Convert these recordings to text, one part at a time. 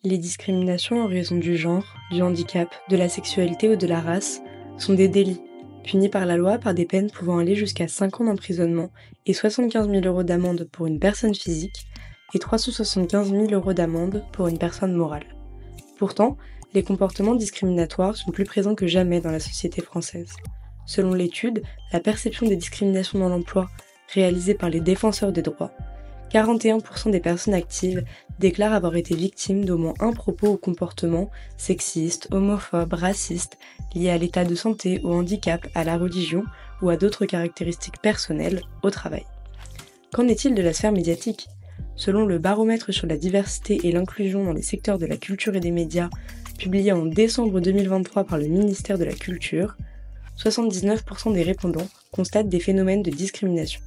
Les discriminations en raison du genre, du handicap, de la sexualité ou de la race sont des délits, punis par la loi par des peines pouvant aller jusqu'à 5 ans d'emprisonnement et 75 000 euros d'amende pour une personne physique et 375 000 euros d'amende pour une personne morale. Pourtant, les comportements discriminatoires sont plus présents que jamais dans la société française. Selon l'étude, la perception des discriminations dans l'emploi, réalisée par les défenseurs des droits, 41% des personnes actives déclarent avoir été victimes d'au moins un propos ou comportement sexiste, homophobe, raciste, lié à l'état de santé, au handicap, à la religion ou à d'autres caractéristiques personnelles au travail. Qu'en est-il de la sphère médiatique ? Selon le baromètre sur la diversité et l'inclusion dans les secteurs de la culture et des médias, publié en décembre 2023 par le ministère de la Culture, 79% des répondants constatent des phénomènes de discrimination.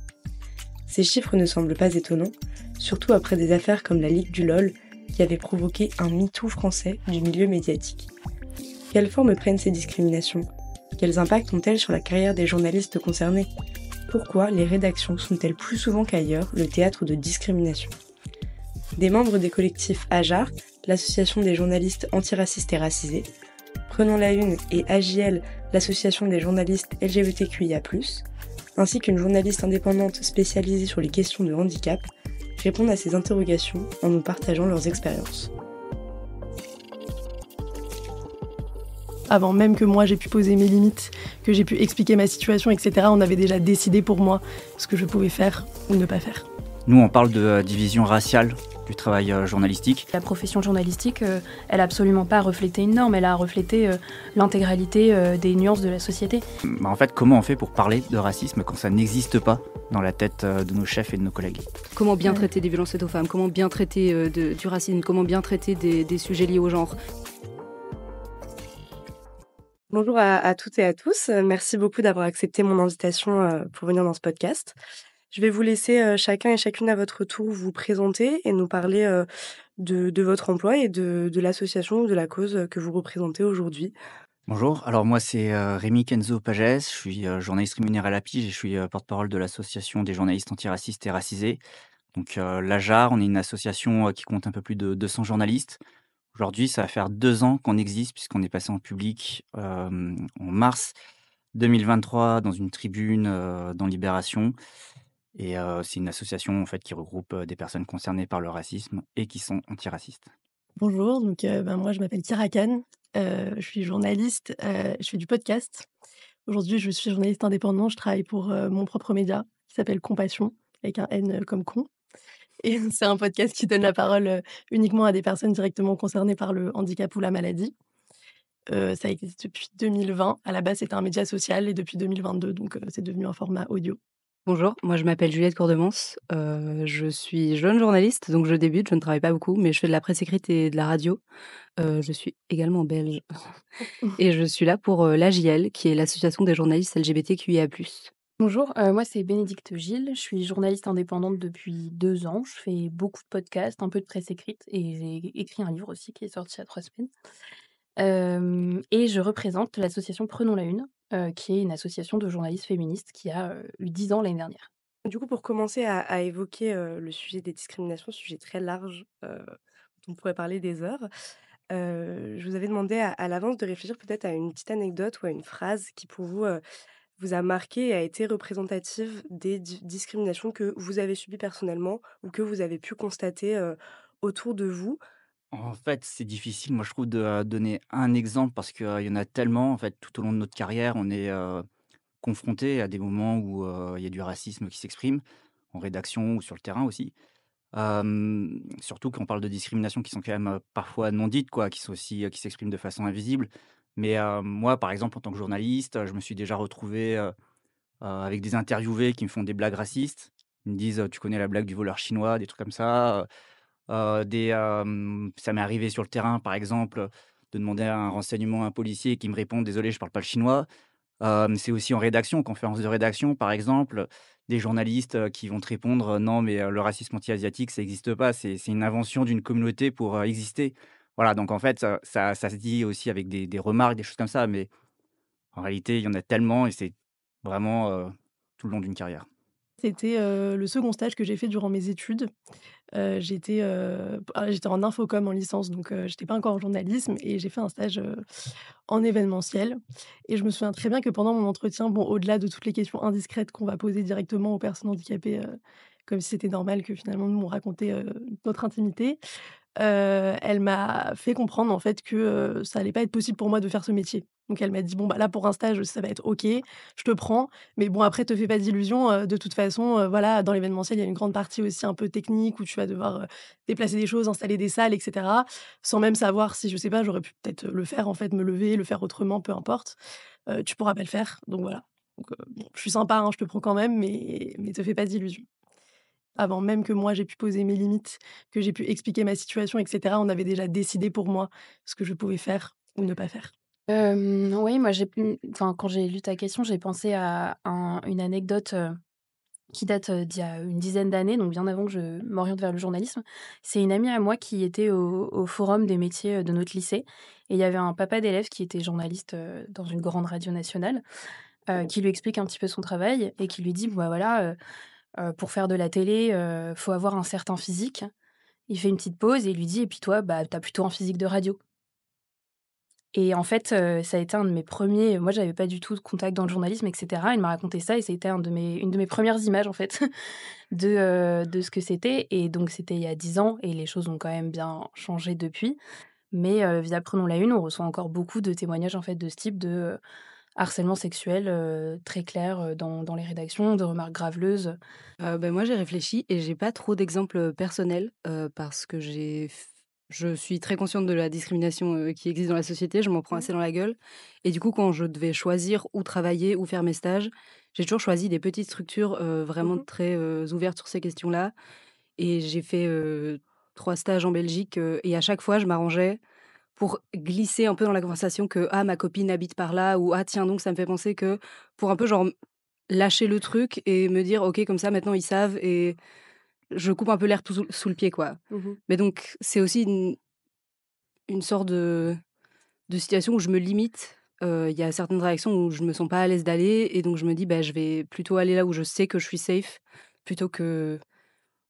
Ces chiffres ne semblent pas étonnants, surtout après des affaires comme la Ligue du LOL, qui avait provoqué un MeToo français du milieu médiatique. Quelles formes prennent ces discriminations ? Quels impacts ont-elles sur la carrière des journalistes concernés ? Pourquoi les rédactions sont-elles plus souvent qu'ailleurs le théâtre de discrimination ? Des membres des collectifs AJAR, l'association des journalistes antiracistes et racisés, Prenons la Une et AJL, l'association des journalistes LGBTQIA+, ainsi qu'une journaliste indépendante spécialisée sur les questions de handicap, répondent à ces interrogations en nous partageant leurs expériences. Avant même que moi j'ai pu poser mes limites, que j'ai pu expliquer ma situation, etc., on avait déjà décidé pour moi ce que je pouvais faire ou ne pas faire. Nous, on parle de division raciale du travail journalistique. La profession journalistique, elle n'a absolument pas reflété une norme, elle a reflété l'intégralité des nuances de la société. En fait, comment on fait pour parler de racisme quand ça n'existe pas dans la tête de nos chefs et de nos collègues ? Comment bien traiter des violences faites aux femmes ? Comment bien traiter du racisme ? Comment bien traiter des sujets liés au genre ? Bonjour à toutes et à tous, merci beaucoup d'avoir accepté mon invitation pour venir dans ce podcast. Je vais vous laisser chacun et chacune à votre tour vous présenter et nous parler de votre emploi et de l'association ou de la cause que vous représentez aujourd'hui. Bonjour, alors moi c'est Rémi Kenzo Pages, je suis journaliste rémunéré à la Pige et je suis porte-parole de l'association des journalistes antiracistes et racisés. Donc l'AJAR, on est une association qui compte un peu plus de 200 journalistes. Aujourd'hui, ça va faire 2 ans qu'on existe puisqu'on est passé en public en mars 2023 dans une tribune dans Libération. Et c'est une association en fait qui regroupe des personnes concernées par le racisme et qui sont antiracistes. Bonjour, donc moi je m'appelle Kira Khan, je suis journaliste, je fais du podcast. Aujourd'hui je suis journaliste indépendant, je travaille pour mon propre média qui s'appelle Compassion, avec un N comme con. Et c'est un podcast qui donne la parole uniquement à des personnes directement concernées par le handicap ou la maladie. Ça existe depuis 2020. À la base, c'était un média social et depuis 2022, donc c'est devenu un format audio. Bonjour, moi je m'appelle Juliette Courdemans, je suis jeune journaliste, donc je débute, je ne travaille pas beaucoup, mais je fais de la presse écrite et de la radio. Je suis également belge et je suis là pour l'AJL, qui est l'association des journalistes LGBTQIA+. Bonjour, moi c'est Bénédicte Gilles, je suis journaliste indépendante depuis 2 ans, je fais beaucoup de podcasts, un peu de presse écrite et j'ai écrit un livre aussi qui est sorti il y a 3 semaines. Et je représente l'association Prenons la Une, qui est une association de journalistes féministes qui a eu 10 ans l'année dernière. Du coup, pour commencer à évoquer le sujet des discriminations, sujet très large dont on pourrait parler des heures, je vous avais demandé à l'avance de réfléchir peut-être à une petite anecdote ou à une phrase qui pour vous vous a marqué et a été représentative des discriminations que vous avez subies personnellement ou que vous avez pu constater autour de vous. En fait, c'est difficile, moi je trouve, de donner un exemple parce qu'il y en a tellement. En fait, tout au long de notre carrière, on est confronté à des moments où il y a du racisme qui s'exprime, en rédaction ou sur le terrain aussi. Surtout quand on parle de discriminations qui sont quand même parfois non dites, quoi, qui sont aussi qui s'expriment de façon invisible. Mais moi, par exemple, en tant que journaliste, je me suis déjà retrouvé avec des interviewés qui me font des blagues racistes. Ils me disent, «Tu connais la blague du voleur chinois?» Des trucs comme ça. Ça m'est arrivé sur le terrain, par exemple, de demander un renseignement à un policier qui me répond: «Désolé, je parle pas le chinois». C'est aussi en rédaction, en conférence de rédaction, par exemple, des journalistes qui vont te répondre: «Non, mais le racisme anti-asiatique, ça n'existe pas, c'est une invention d'une communauté pour exister». Voilà, donc en fait, ça se dit aussi avec des remarques, des choses comme ça, mais en réalité, il y en a tellement et c'est vraiment tout le long d'une carrière. C'était, le second stage que j'ai fait durant mes études. J'étais en infocom en licence, donc j'étais pas encore en journalisme et j'ai fait un stage, en événementiel et je me souviens très bien que pendant mon entretien, bon, au-delà de toutes les questions indiscrètes qu'on va poser directement aux personnes handicapées, comme si c'était normal que finalement nous on racontait, notre intimité, elle m'a fait comprendre en fait que, ça allait pas être possible pour moi de faire ce métier. Donc elle m'a dit: «Bon, bah, là pour un stage, ça va être OK, je te prends, mais bon après te fais pas d'illusions, de toute façon, voilà, dans l'événementiel, il y a une grande partie aussi un peu technique où tu vas devoir, déplacer des choses, installer des salles et cetera». Sans même savoir si, je sais pas, j'aurais pu peut-être le faire en fait, me lever, le faire autrement, peu importe. Tu pourras pas le faire, donc voilà. Donc bon, je suis sympa, hein, je te prends quand même, mais te fais pas d'illusions. Avant même que moi j'ai pu poser mes limites, que j'ai pu expliquer ma situation et cetera, on avait déjà décidé pour moi ce que je pouvais faire ou ne pas faire. Oui, moi enfin, quand j'ai lu ta question, j'ai pensé à une anecdote, qui date, d'il y a une dizaine d'années, donc bien avant que je m'oriente vers le journalisme. C'est une amie à moi qui était au forum des métiers, de notre lycée et il y avait un papa d'élève qui était journaliste, dans une grande radio nationale, qui lui explique un petit peu son travail et qui lui dit: «Bah, voilà, pour faire de la télé, faut avoir un certain physique». Il fait une petite pause et il lui dit: «Et puis toi, bah, tu as plutôt un physique de radio». Et en fait, ça a été un de mes premiers. Moi, j'avais pas du tout de contact dans le journalisme et cetera. Il m'a raconté ça et c'était une de mes premières images, en fait, de ce que c'était et donc c'était il y a 10 ans et les choses ont quand même bien changé depuis. Mais via Prenons la Une, on reçoit encore beaucoup de témoignages, en fait, de ce type de, harcèlement sexuel, très clair, dans les rédactions, de remarques graveleuses. Moi, j'ai réfléchi et j'ai pas trop d'exemples, personnels, parce que je suis très consciente de la discrimination, qui existe dans la société, je m'en prends Mmh. assez dans la gueule et du coup, quand je devais choisir où travailler, où faire mes stages, j'ai toujours choisi des petites structures, vraiment Mmh. très, ouvertes sur ces questions-là et j'ai fait, 3 stages en Belgique, et à chaque fois, je m'arrangeais pour glisser un peu dans la conversation que: «Ah, ma copine habite par là» ou «Ah tiens donc ça me fait penser que» pour un peu genre lâcher le truc et me dire: «OK, comme ça maintenant ils savent» et je coupe un peu l'herbe sous le pied, quoi. Mmh. Mais donc c'est aussi une sorte de situation où je me limite. Il y a certaines réactions où je me sens pas à l'aise d'aller et donc je me dis: «Bah, je vais plutôt aller là où je sais que je suis safe», plutôt que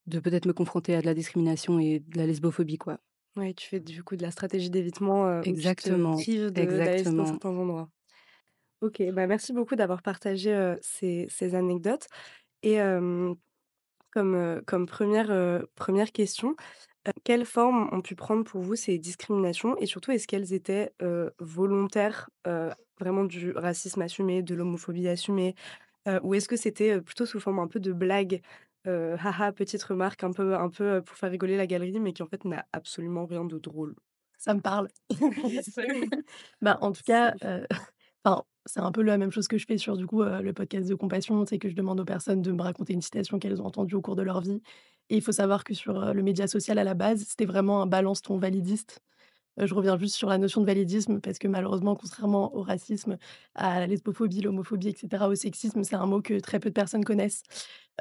de peut-être me confronter à de la discrimination et de la lesbophobie, quoi. Ouais, tu fais du coup de la stratégie d'évitement, où tu te Exactement, prives d'aller dans exactement. certains endroits. OK, bah, merci beaucoup d'avoir partagé, ces anecdotes et comme première question, quelle forme ont pu prendre pour vous ces discriminations et surtout est-ce qu'elles étaient, volontaires, vraiment du racisme assumé, de l'homophobie assumée, ou est-ce que c'était, plutôt sous forme un peu de blague, «Ha petite remarque un peu, pour faire rigoler la galerie, mais qui en fait n'a absolument rien de drôle?» Ça me parle. Bah, en tout cas, enfin, c'est un peu la même chose que je fais sur du coup, le podcast de Compassion. C'est que je demande aux personnes de me raconter une citation qu'elles ont entendue au cours de leur vie et il faut savoir que sur, le média social à la base, c'était vraiment un balance ton validiste. Je reviens juste sur la notion de validisme parce que malheureusement, contrairement au racisme, à la lesbophobie, l'homophobie et cetera, au sexisme, c'est un mot que très peu de personnes connaissent.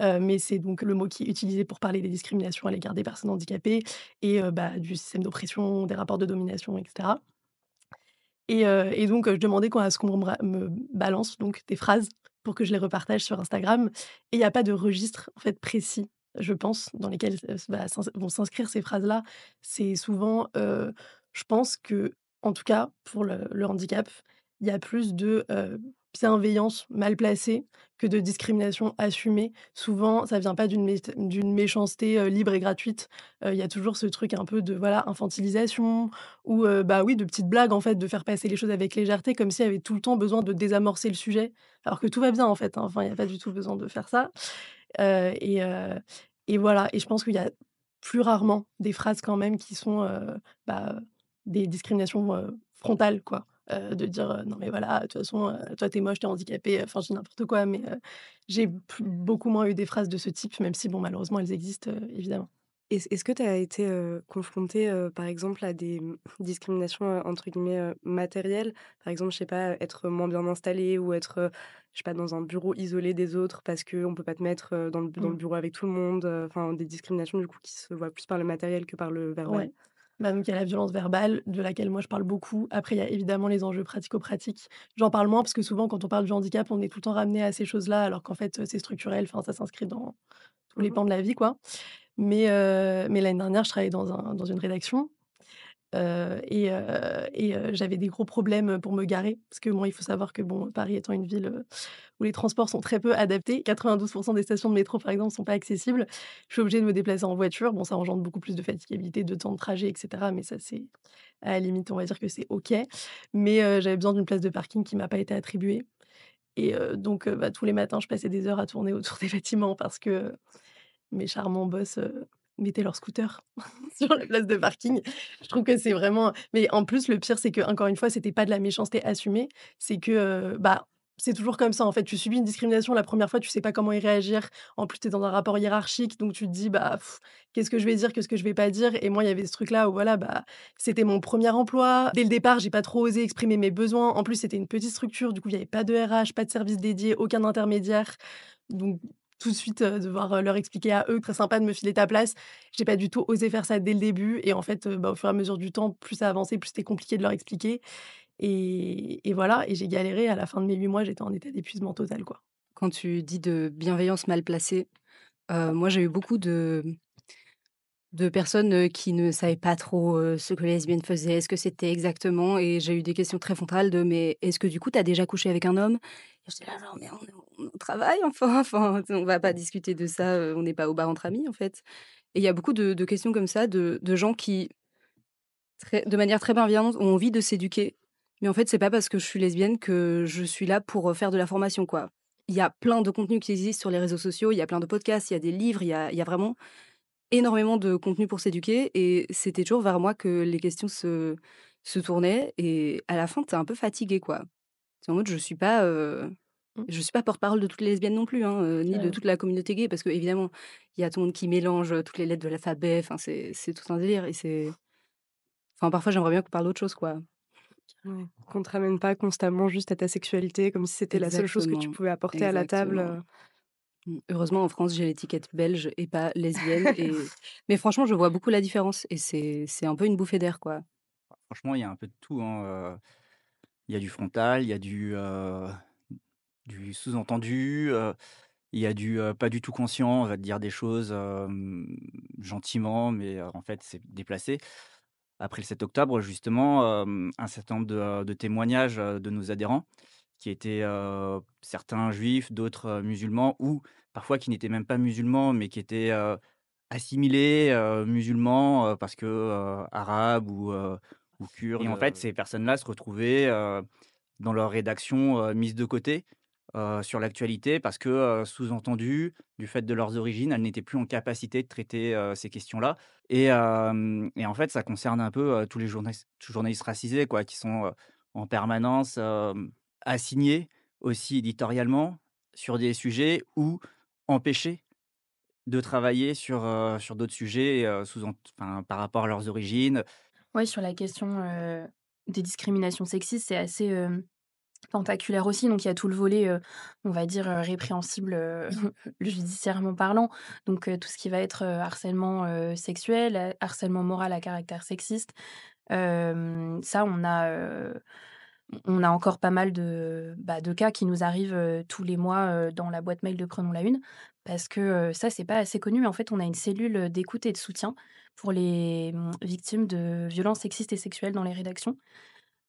Mais c'est donc le mot qui est utilisé pour parler des discriminations à l'égard des personnes handicapées et bah, du système d'oppression, des rapports de domination et cetera. Et donc, je demandais quoi à ce qu'on me balance donc des phrases pour que je les repartage sur Instagram et il y a pas de registre, en fait, précis, je pense, dans lesquels, vont s'inscrire ces phrases-là. C'est souvent, je pense que, en tout cas, pour le handicap, il y a plus de, bienveillance mal placée que de discrimination assumée. Souvent, ça vient pas d'une méchanceté, libre et gratuite. Il y a toujours ce truc un peu de, voilà, infantilisation, ou, bah, oui, de petites blagues, en fait, de faire passer les choses avec légèreté, comme s'il y avait tout le temps besoin de désamorcer le sujet, alors que tout va bien, en fait, hein. Enfin, il y a pas du tout besoin de faire ça, heu et heu et voilà et je pense qu'il y a plus rarement des phrases quand même qui sont, des discriminations, frontales, quoi. De dire, «Non mais voilà, de toute façon, toi tu es moche, tu es handicapé», enfin, je dis n'importe quoi, mais j'ai beaucoup moins eu des phrases de ce type, même si bon, malheureusement, elles existent, évidemment. Est-ce que tu as été, confrontée, par exemple, à des, discriminations, entre guillemets, «matérielles»? Par exemple, je sais pas, être moins bien installé ou être, je sais pas, dans un bureau isolé des autres parce qu'on peut pas te mettre, dans le Mmh. bureau avec tout le monde, enfin des discriminations du coup qui se voient plus par le matériel que par le verbal? Ouais. Bah, donc il y a la violence verbale, de laquelle moi je parle beaucoup. Après, il y a évidemment les enjeux pratico-pratiques. J'en parle moins parce que souvent quand on parle du handicap, on est tout le temps ramené à ces choses-là, alors qu'en fait, c'est structurel, enfin ça s'inscrit dans tous les Mmh. pans de la vie, quoi. Mais l'année dernière, je travaillais dans une rédaction. J'avais des gros problèmes pour me garer parce que moi, il faut savoir que bon, Paris étant une ville, où les transports sont très peu adaptés, 92 des stations de métro, par exemple, sont pas accessibles. Je suis obligée de me déplacer en voiture. Bon, ça engendre beaucoup plus de fatigabilité, de temps de trajet et cetera, mais ça, c'est à la limite, on va dire que c'est OK. Mais j'avais besoin d'une place de parking qui m'a pas été attribuée bah, tous les matins, je passais des heures à tourner autour des bâtiments parce que mes charmants boss, mettaient leur scooter sur la place de parking. Je trouve que c'est vraiment mais en plus, le pire, c'est que encore une fois, c'était pas de la méchanceté assumée. C'est que, bah, c'est toujours comme ça, en fait. Tu subis une discrimination la première fois, tu sais pas comment y réagir. En plus, tu es dans un rapport hiérarchique, donc tu te dis: «Bah, qu'est-ce que je vais dire? Qu'est-ce que je vais pas dire?» Et moi, il y avait ce truc-là où voilà, bah, c'était mon premier emploi. Dès le départ, j'ai pas trop osé exprimer mes besoins. En plus, c'était une petite structure, du coup, il y avait pas de RH, pas de service dédié, aucun intermédiaire. Donc tout de suite, devoir, leur expliquer à eux, très sympa de me filer ta place. J'ai pas du tout osé faire ça dès le début et en fait, bah, au fur et à mesure du temps, plus ça avançait, plus c'était compliqué de leur expliquer et voilà et j'ai galéré. À la fin de mes 8 mois, j'étais en état d'épuisement total, quoi. Quand tu dis de bienveillance mal placée, moi j'ai eu beaucoup de personnes, qui ne savaient pas trop, ce que les lesbiennes faisaient, ce que c'était exactement et j'ai eu des questions très frontales de: «Mais est-ce que du coup tu as déjà couché avec un homme?» Et j'étais là genre: «Mais on travaille enfin, on va pas discuter de ça, on n'est pas au bar entre amis en fait». Et il y a beaucoup de questions comme ça de gens qui de manière très bienveillante ont envie de s'éduquer, mais en fait c'est pas parce que je suis lesbienne que je suis là pour, faire de la formation quoi. Il y a plein de contenus qui existent sur les réseaux sociaux, il y a plein de podcasts, il y a des livres, il y a vraiment énormément de contenu pour s'éduquer et c'était toujours vers moi que les questions se tournaient et à la fin, tu es un peu fatigué, quoi. Tu en mode Mmh, je suis pas porte-parole de toutes les lesbiennes non plus, hein, ni de toute la communauté gay parce qu'évidemment, il y a tout le monde qui mélange, toutes les lettres de l'alphabet, enfin c'est tout un délire et c'est enfin parfois j'aimerais bien qu'on parle d'autre chose, quoi. Ouais, qu'on te ramène pas constamment juste à ta sexualité, comme si c'était la seule chose que tu Exactement, pouvais apporter à la table, exactement. Heureusement en France, j'ai l'étiquette belge et pas lesbienne et mais franchement, je vois beaucoup la différence et c'est un peu une bouffée d'air, quoi. Franchement, il y a un peu de tout, hein, il y a du frontal, il y a du sous-entendu, il y a du, pas du tout conscient. On va te dire des choses, gentiment, mais, en fait, c'est déplacé. Après le 7 octobre, justement, un certain nombre de témoignages, de nos adhérents qui étaient, certains juifs, d'autres, musulmans ou parfois qui n'étaient même pas musulmans, mais qui étaient, assimilés, musulmans, parce que, arabes ou kurdes et en fait, ces personnes-là se retrouvaient, dans leur rédaction, mises de côté, sur l'actualité parce que, sous-entendu, du fait de leurs origines, elles n'étaient plus en capacité de traiter, ces questions-là et en fait, ça concerne un peu, tous les journalistes racisés quoi, qui sont, en permanence, assignés aussi éditorialement sur des sujets ou empêchés de travailler sur d'autres sujets, enfin, par rapport à leurs origines. Ouais, sur la question, des discriminations sexistes, c'est assez, tentaculaire aussi, donc il y a tout le volet, on va dire, répréhensible, judiciairement parlant. Donc tout ce qui va être, harcèlement, sexuel, harcèlement moral à caractère sexiste. Ça, on a encore pas mal de cas qui nous arrivent, tous les mois, dans la boîte mail de Prenons la Une. Parce que, ça, c'est pas assez connu, mais en fait, on a une cellule, d'écoute et de soutien pour les, victimes de violences sexistes et sexuelles dans les rédactions.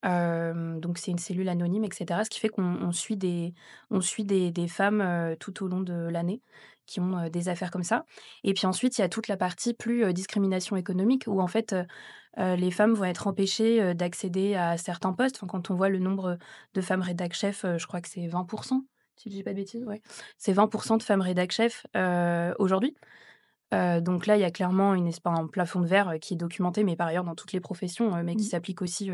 Donc c'est une cellule anonyme et cetera, ce qui fait qu'on suit des femmes, tout au long de l'année qui ont, des affaires comme ça et puis ensuite, il y a toute la partie plus, discrimination économique où en fait, les femmes vont être empêchées, d'accéder à certains postes. Enfin, quand on voit le nombre, de femmes rédac chef, je crois que c'est 20 si je dis pas de bêtises, ouais. C'est 20 de femmes rédac chef, aujourd'hui. Donc là, il y a clairement un plafond de verre, qui est documenté, mais par ailleurs dans toutes les professions, mais qui mmh. s'applique aussi,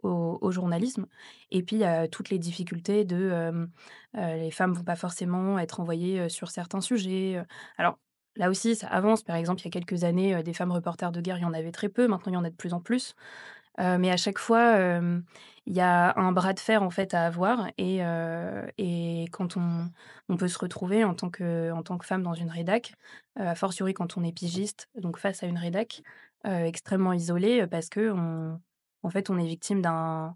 au journalisme et puis, il y a toutes les difficultés de, les femmes vont pas forcément être envoyées, sur certains sujets, alors là aussi ça avance. Par exemple, il y a quelques années, des femmes reporters de guerre, il y en avait très peu. Maintenant, il y en a de plus en plus. Mais à chaque fois, il y a un bras de fer, en fait, à avoir et quand on peut se retrouver en tant que femme dans une rédac, a fortiori quand on est pigiste, donc face à une rédac, extrêmement isolé, parce qu'on en fait, on est victime d'un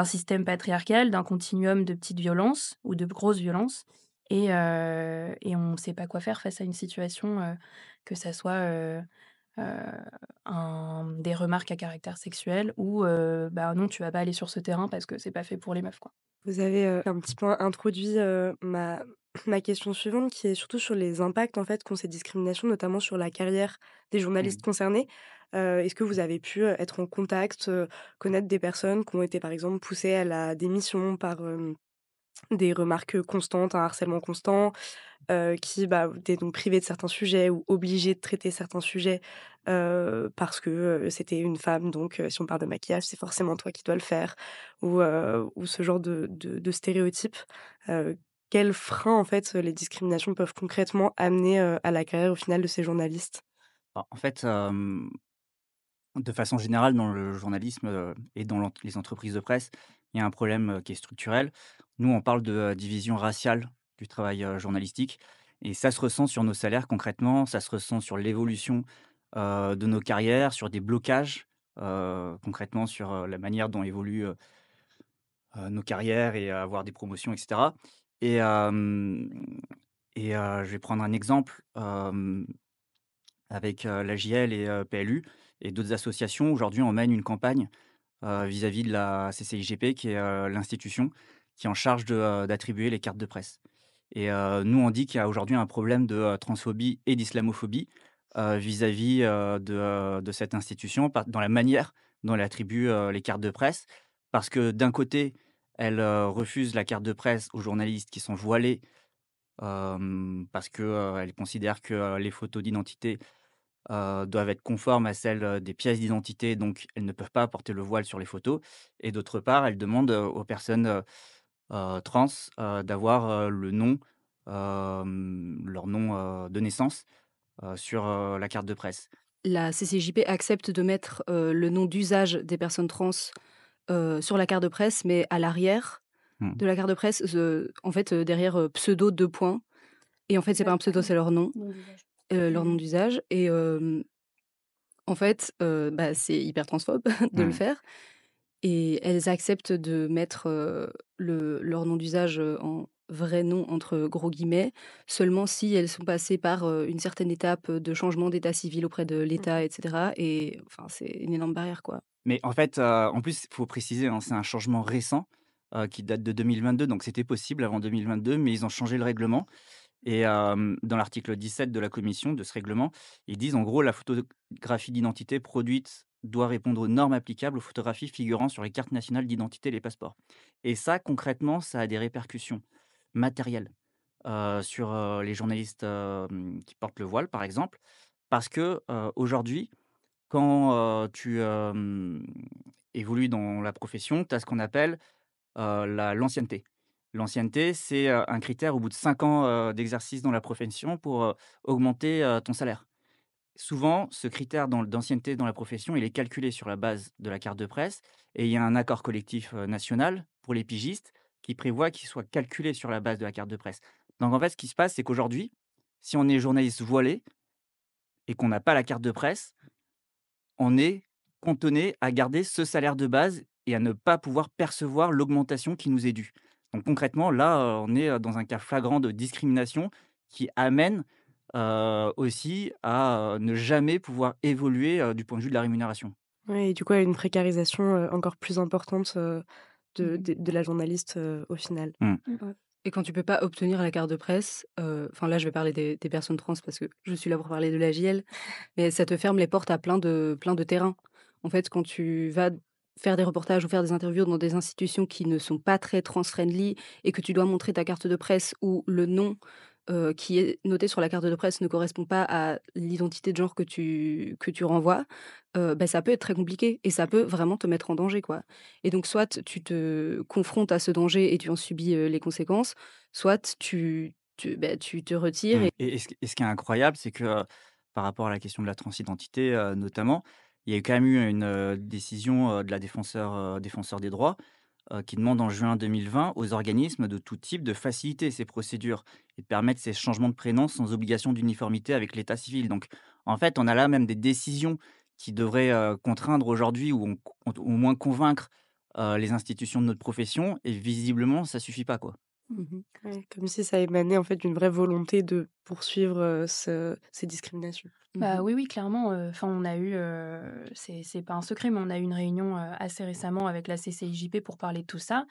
système patriarcal, d'un continuum de petites violences ou de grosses violences et on ne sait pas quoi faire face à une situation, que ça soit, heu, des remarques à caractère sexuel ou bah, non, tu vas pas aller sur ce terrain parce que c'est pas fait pour les meufs, quoi. Vous avez, un petit peu introduit, ma question suivante qui est surtout sur les impacts, en fait, qu'ont ces discriminations, notamment sur la carrière des journalistes Mmh. concernés. Est-ce que vous avez pu, être en contact, connaître des personnes qui ont été, par exemple, poussées à la démission par, des remarques, constantes, un harcèlement constant, qui, bah, étaient donc privées de certains sujets ou obligées de traiter certains sujets, parce que, c'était une femme donc si on parle de maquillage, c'est forcément toi qui dois le faire ou ce genre de stéréotypes. Heu, Quels freins, en fait, les discriminations peuvent concrètement amener, à la carrière au final de ces journalistes? En fait, de façon générale, dans le journalisme, et dans les entreprises de presse, il y a un problème, qui est structurel. Nous, on parle de, division raciale du travail, journalistique et ça se ressent sur nos salaires concrètement, ça se ressent sur l'évolution, de nos carrières, sur des blocages, concrètement sur, la manière dont évoluent, nos carrières et avoir des promotions et cetera et je vais prendre un exemple, avec, la JL et PLU et d'autres associations. Aujourd'hui, on mène une campagne, vis-à-vis de la CCIGP qui est, l'institution qui est en charge d'attribuer les cartes de presse et nous, on dit qu'il y a aujourd'hui un problème de, transphobie et d'islamophobie, vis-à-vis, de cette institution par dans la manière dont elle attribue, les cartes de presse. Parce que d'un côté, elle, refuse la carte de presse aux journalistes qui sont voilés, parce que, elle considère que, les photos d'identité doivent être conformes à celles, des pièces d'identité, donc elles ne peuvent pas porter le voile sur les photos et d'autre part, elle demande, aux personnes, trans, d'avoir, le nom, leur nom, de naissance, sur, la carte de presse. La CCJP accepte de mettre, le nom d'usage des personnes trans, sur la carte de presse, mais à l'arrière Mmh. de la carte de presse, en fait, derrière, pseudo 2 points et en fait, c'est pas un pseudo, c'est leur nom d'usage et en fait, bah, c'est hyper transphobe de le Mmh. faire et elles acceptent de mettre, leur nom d'usage, en «vrai nom» entre gros guillemets, seulement si elles sont passées par, une certaine étape, de changement d'état civil auprès de l'État OK. et cetera et enfin, c'est une énorme barrière, quoi. Mais en fait, en plus, il faut préciser, hein, c'est un changement récent, qui date de 2022, donc c'était possible avant 2022, mais ils ont changé le règlement. Et dans l'article 17 de la commission de ce règlement, ils disent en gros: «La photographie d'identité produite doit répondre aux normes applicables aux photographies figurant sur les cartes nationales d'identité et les passeports» et ça, concrètement, ça a des répercussions matérielles, sur, les journalistes, qui portent le voile, par exemple. Parce que, aujourd'hui, quand, tu, évolues dans la profession, tu as ce qu'on appelle l'ancienneté. L'ancienneté, c'est, un critère au bout de 5 ans, d'exercice dans la profession pour, augmenter, ton salaire. Souvent, ce critère d'ancienneté dans la profession, il est calculé sur la base de la carte de presse et il y a un accord collectif, national pour les pigistes qui prévoit qu'il soit calculé sur la base de la carte de presse. Donc en fait, ce qui se passe, c'est qu'aujourd'hui, si on est journaliste voilé et qu'on n'a pas la carte de presse, on est cantonné à garder ce salaire de base et à ne pas pouvoir percevoir l'augmentation qui nous est due. Donc concrètement, là, on est, dans un cas flagrant de discrimination qui amène, aussi à, ne jamais pouvoir évoluer, du point de vue de la rémunération. Ouais et du coup, il y a une précarisation, encore plus importante, de la journaliste, au final. Mmh. Ouais et quand tu peux pas obtenir la carte de presse, enfin là, je vais parler des personnes trans parce que je suis là pour parler de la l'AJL, mais ça te ferme les portes à plein de terrains. En fait, quand tu vas faire des reportages ou faire des interviews dans des institutions qui ne sont pas très trans friendly et que tu dois montrer ta carte de presse où le nom, qui est noté sur la carte de presse ne correspond pas à l'identité de genre que tu renvoies, bah, ça peut être très compliqué et ça peut vraiment te mettre en danger, quoi et donc soit tu te confrontes à ce danger et tu en subis, les conséquences, soit tu te retires Mmh et et ce qui est incroyable, c'est que, par rapport à la question de la transidentité, notamment, il y a eu quand même eu une, décision, de la défenseur des droits, qui demande en juin 2020 aux organismes de tout type de faciliter ces procédures et de permettre ces changements de prénom sans obligation d'uniformité avec l'état civil. Donc, en fait, on a là même des décisions qui devrait, contraindre aujourd'hui ou au moins convaincre, les institutions de notre profession et visiblement ça suffit pas, quoi. Mmh. Ouais, comme si ça émanait en fait d'une vraie volonté de poursuivre, ces discriminations. Bah, oui, oui, clairement, enfin, on a eu, c'est pas un secret, mais on a eu une réunion, assez récemment avec la CCIJP pour parler de tout ça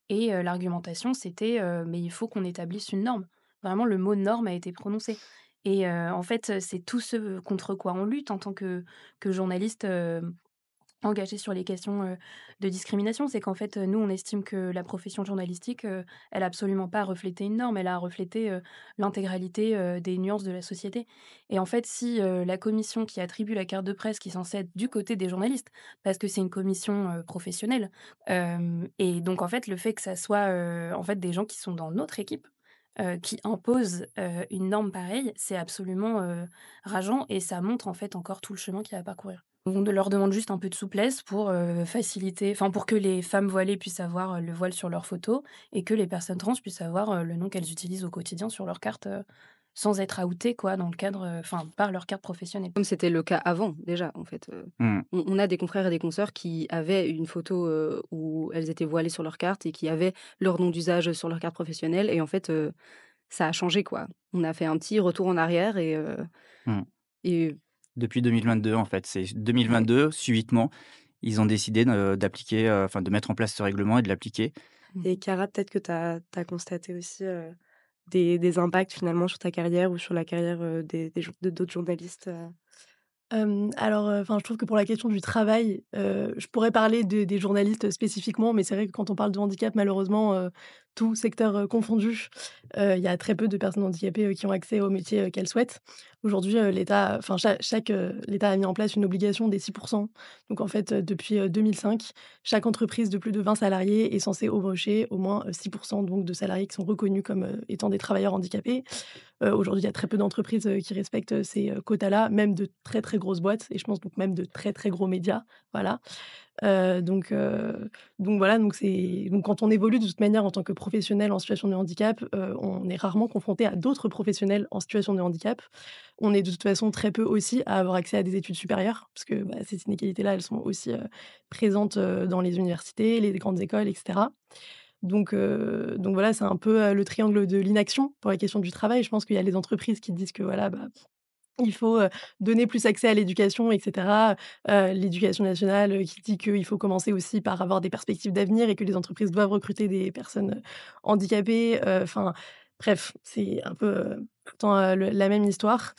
et l'argumentation, c'était, «Mais il faut qu'on établisse une norme». Vraiment, le mot norme a été prononcé et en fait, c'est tout ce contre quoi on lutte en tant que journaliste, engagé sur les questions, de discrimination. C'est qu'en fait, nous, on estime que la profession journalistique, elle a absolument pas reflété une norme, elle a reflété, l'intégralité, des nuances de la société et en fait, si, la commission qui attribue la carte de presse, qui est censée être du côté des journalistes, parce que c'est une commission, professionnelle, et donc en fait, le fait que ça soit, en fait, des gens qui sont dans notre équipe, qui imposent, une norme pareille, c'est absolument, rageant et ça montre, en fait, encore tout le chemin qu'il y a à parcourir. On leur demande juste un peu de souplesse pour, faciliter enfin, pour que les femmes voilées puissent avoir, le voile sur leurs photos et que les personnes trans puissent avoir, le nom qu'elles utilisent au quotidien sur leur carte, sans être outées quoi, dans le cadre, enfin, par leur carte professionnelle. Comme c'était le cas avant déjà, en fait, Mmh. on a des confrères et des consoeurs qui avaient une photo, où elles étaient voilées sur leur carte et qui avaient leur nom d'usage sur leur carte professionnelle et en fait, ça a changé, quoi. On a fait un petit retour en arrière Mmh. et Depuis 2022 en fait, c'est ouais. 2022 subitement, ils ont décidé d'appliquer, enfin de mettre en place ce règlement et de l'appliquer. Et Mmh. Cara, peut-être que tu as constaté aussi, des impacts finalement sur ta carrière ou sur la carrière, des jour de d'autres journalistes, Alors, enfin, je trouve que pour la question du travail, je pourrais parler des journalistes spécifiquement, mais c'est vrai que quand on parle de handicap, malheureusement, tout secteur, confondu, il y a très peu de personnes handicapées, qui ont accès au métier, qu'elles souhaitent. Aujourd'hui, l'État enfin l'État a mis en place une obligation des 6. Donc en fait, depuis, 2005, chaque entreprise de plus de 20 salariés est censée embaucher au moins, 6 donc de salariés qui sont reconnus comme, étant des travailleurs handicapés. Aujourd'hui, il y a très peu d'entreprises, qui respectent, ces, quotas-là, même de très, très grosses boîtes et je pense donc même de très, très gros médias, voilà. Heu, donc heu, donc voilà, donc quand on évolue de toute manière en tant que professionnel en situation de handicap, on est rarement confronté à d'autres professionnels en situation de handicap. On est de toute façon très peu aussi à avoir accès à des études supérieures parce que, bah, ces inégalités-là, elles sont aussi, présentes, dans les universités, les grandes écoles et cetera. Donc voilà, c'est un peu, le triangle de l'inaction pour la question du travail. Je pense qu'il y a les entreprises qui disent que voilà, bah, il faut, donner plus accès à l'éducation et cetera. L'éducation nationale, qui dit qu'il faut commencer aussi par avoir des perspectives d'avenir et que les entreprises doivent recruter des personnes, handicapées, enfin bref, c'est un peu, tout le temps, le la même histoire.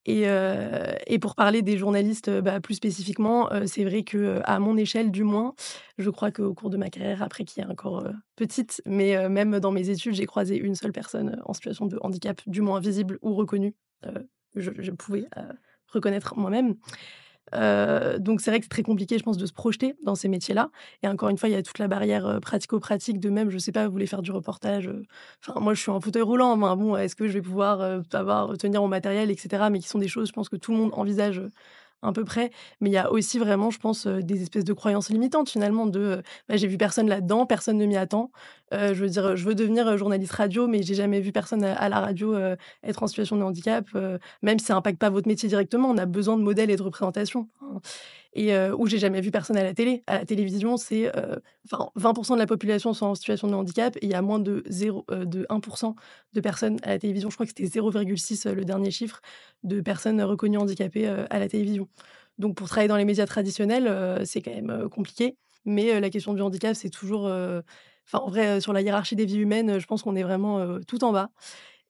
Et pour parler des journalistes, bah, plus spécifiquement, c'est vrai que, à mon échelle du moins, je crois qu'au cours de ma carrière, après qui est encore, petite, mais même dans mes études, j'ai croisé une seule personne, en situation de handicap, du moins visible ou reconnue, je pouvais, reconnaître moi-même. Donc c'est vrai que c'est très compliqué, je pense, de se projeter dans ces métiers-là et encore une fois, il y a toute la barrière, pratico-pratique de même, je sais pas, vous voulez faire du reportage, enfin moi je suis en fauteuil roulant, ben bon, est-ce que je vais pouvoir, tenir mon matériel et cetera? Mais qui sont des choses, je pense que tout le monde envisage, à peu près. Mais il y a aussi vraiment, je pense, des espèces de croyances limitantes finalement de, bah, j'ai vu personne là-dedans, personne ne m'y attend. Je veux dire, je veux devenir, journaliste radio, mais j'ai jamais vu personne à la radio, être en situation de handicap, même si ça impacte pas votre métier directement, on a besoin de modèles et de représentation, hein. Ou j'ai jamais vu personne à la télé. À la télévision, c'est, enfin 20 de la population sont en situation de handicap et il y a moins de 1 de personnes à la télévision. Je crois que c'était 0,6, le dernier chiffre de personnes reconnues handicapées, à la télévision. Donc pour travailler dans les médias traditionnels, c'est quand même, compliqué. Mais, la question du handicap, c'est toujours, enfin en vrai, sur la hiérarchie des vies humaines, je pense qu'on est vraiment, tout en bas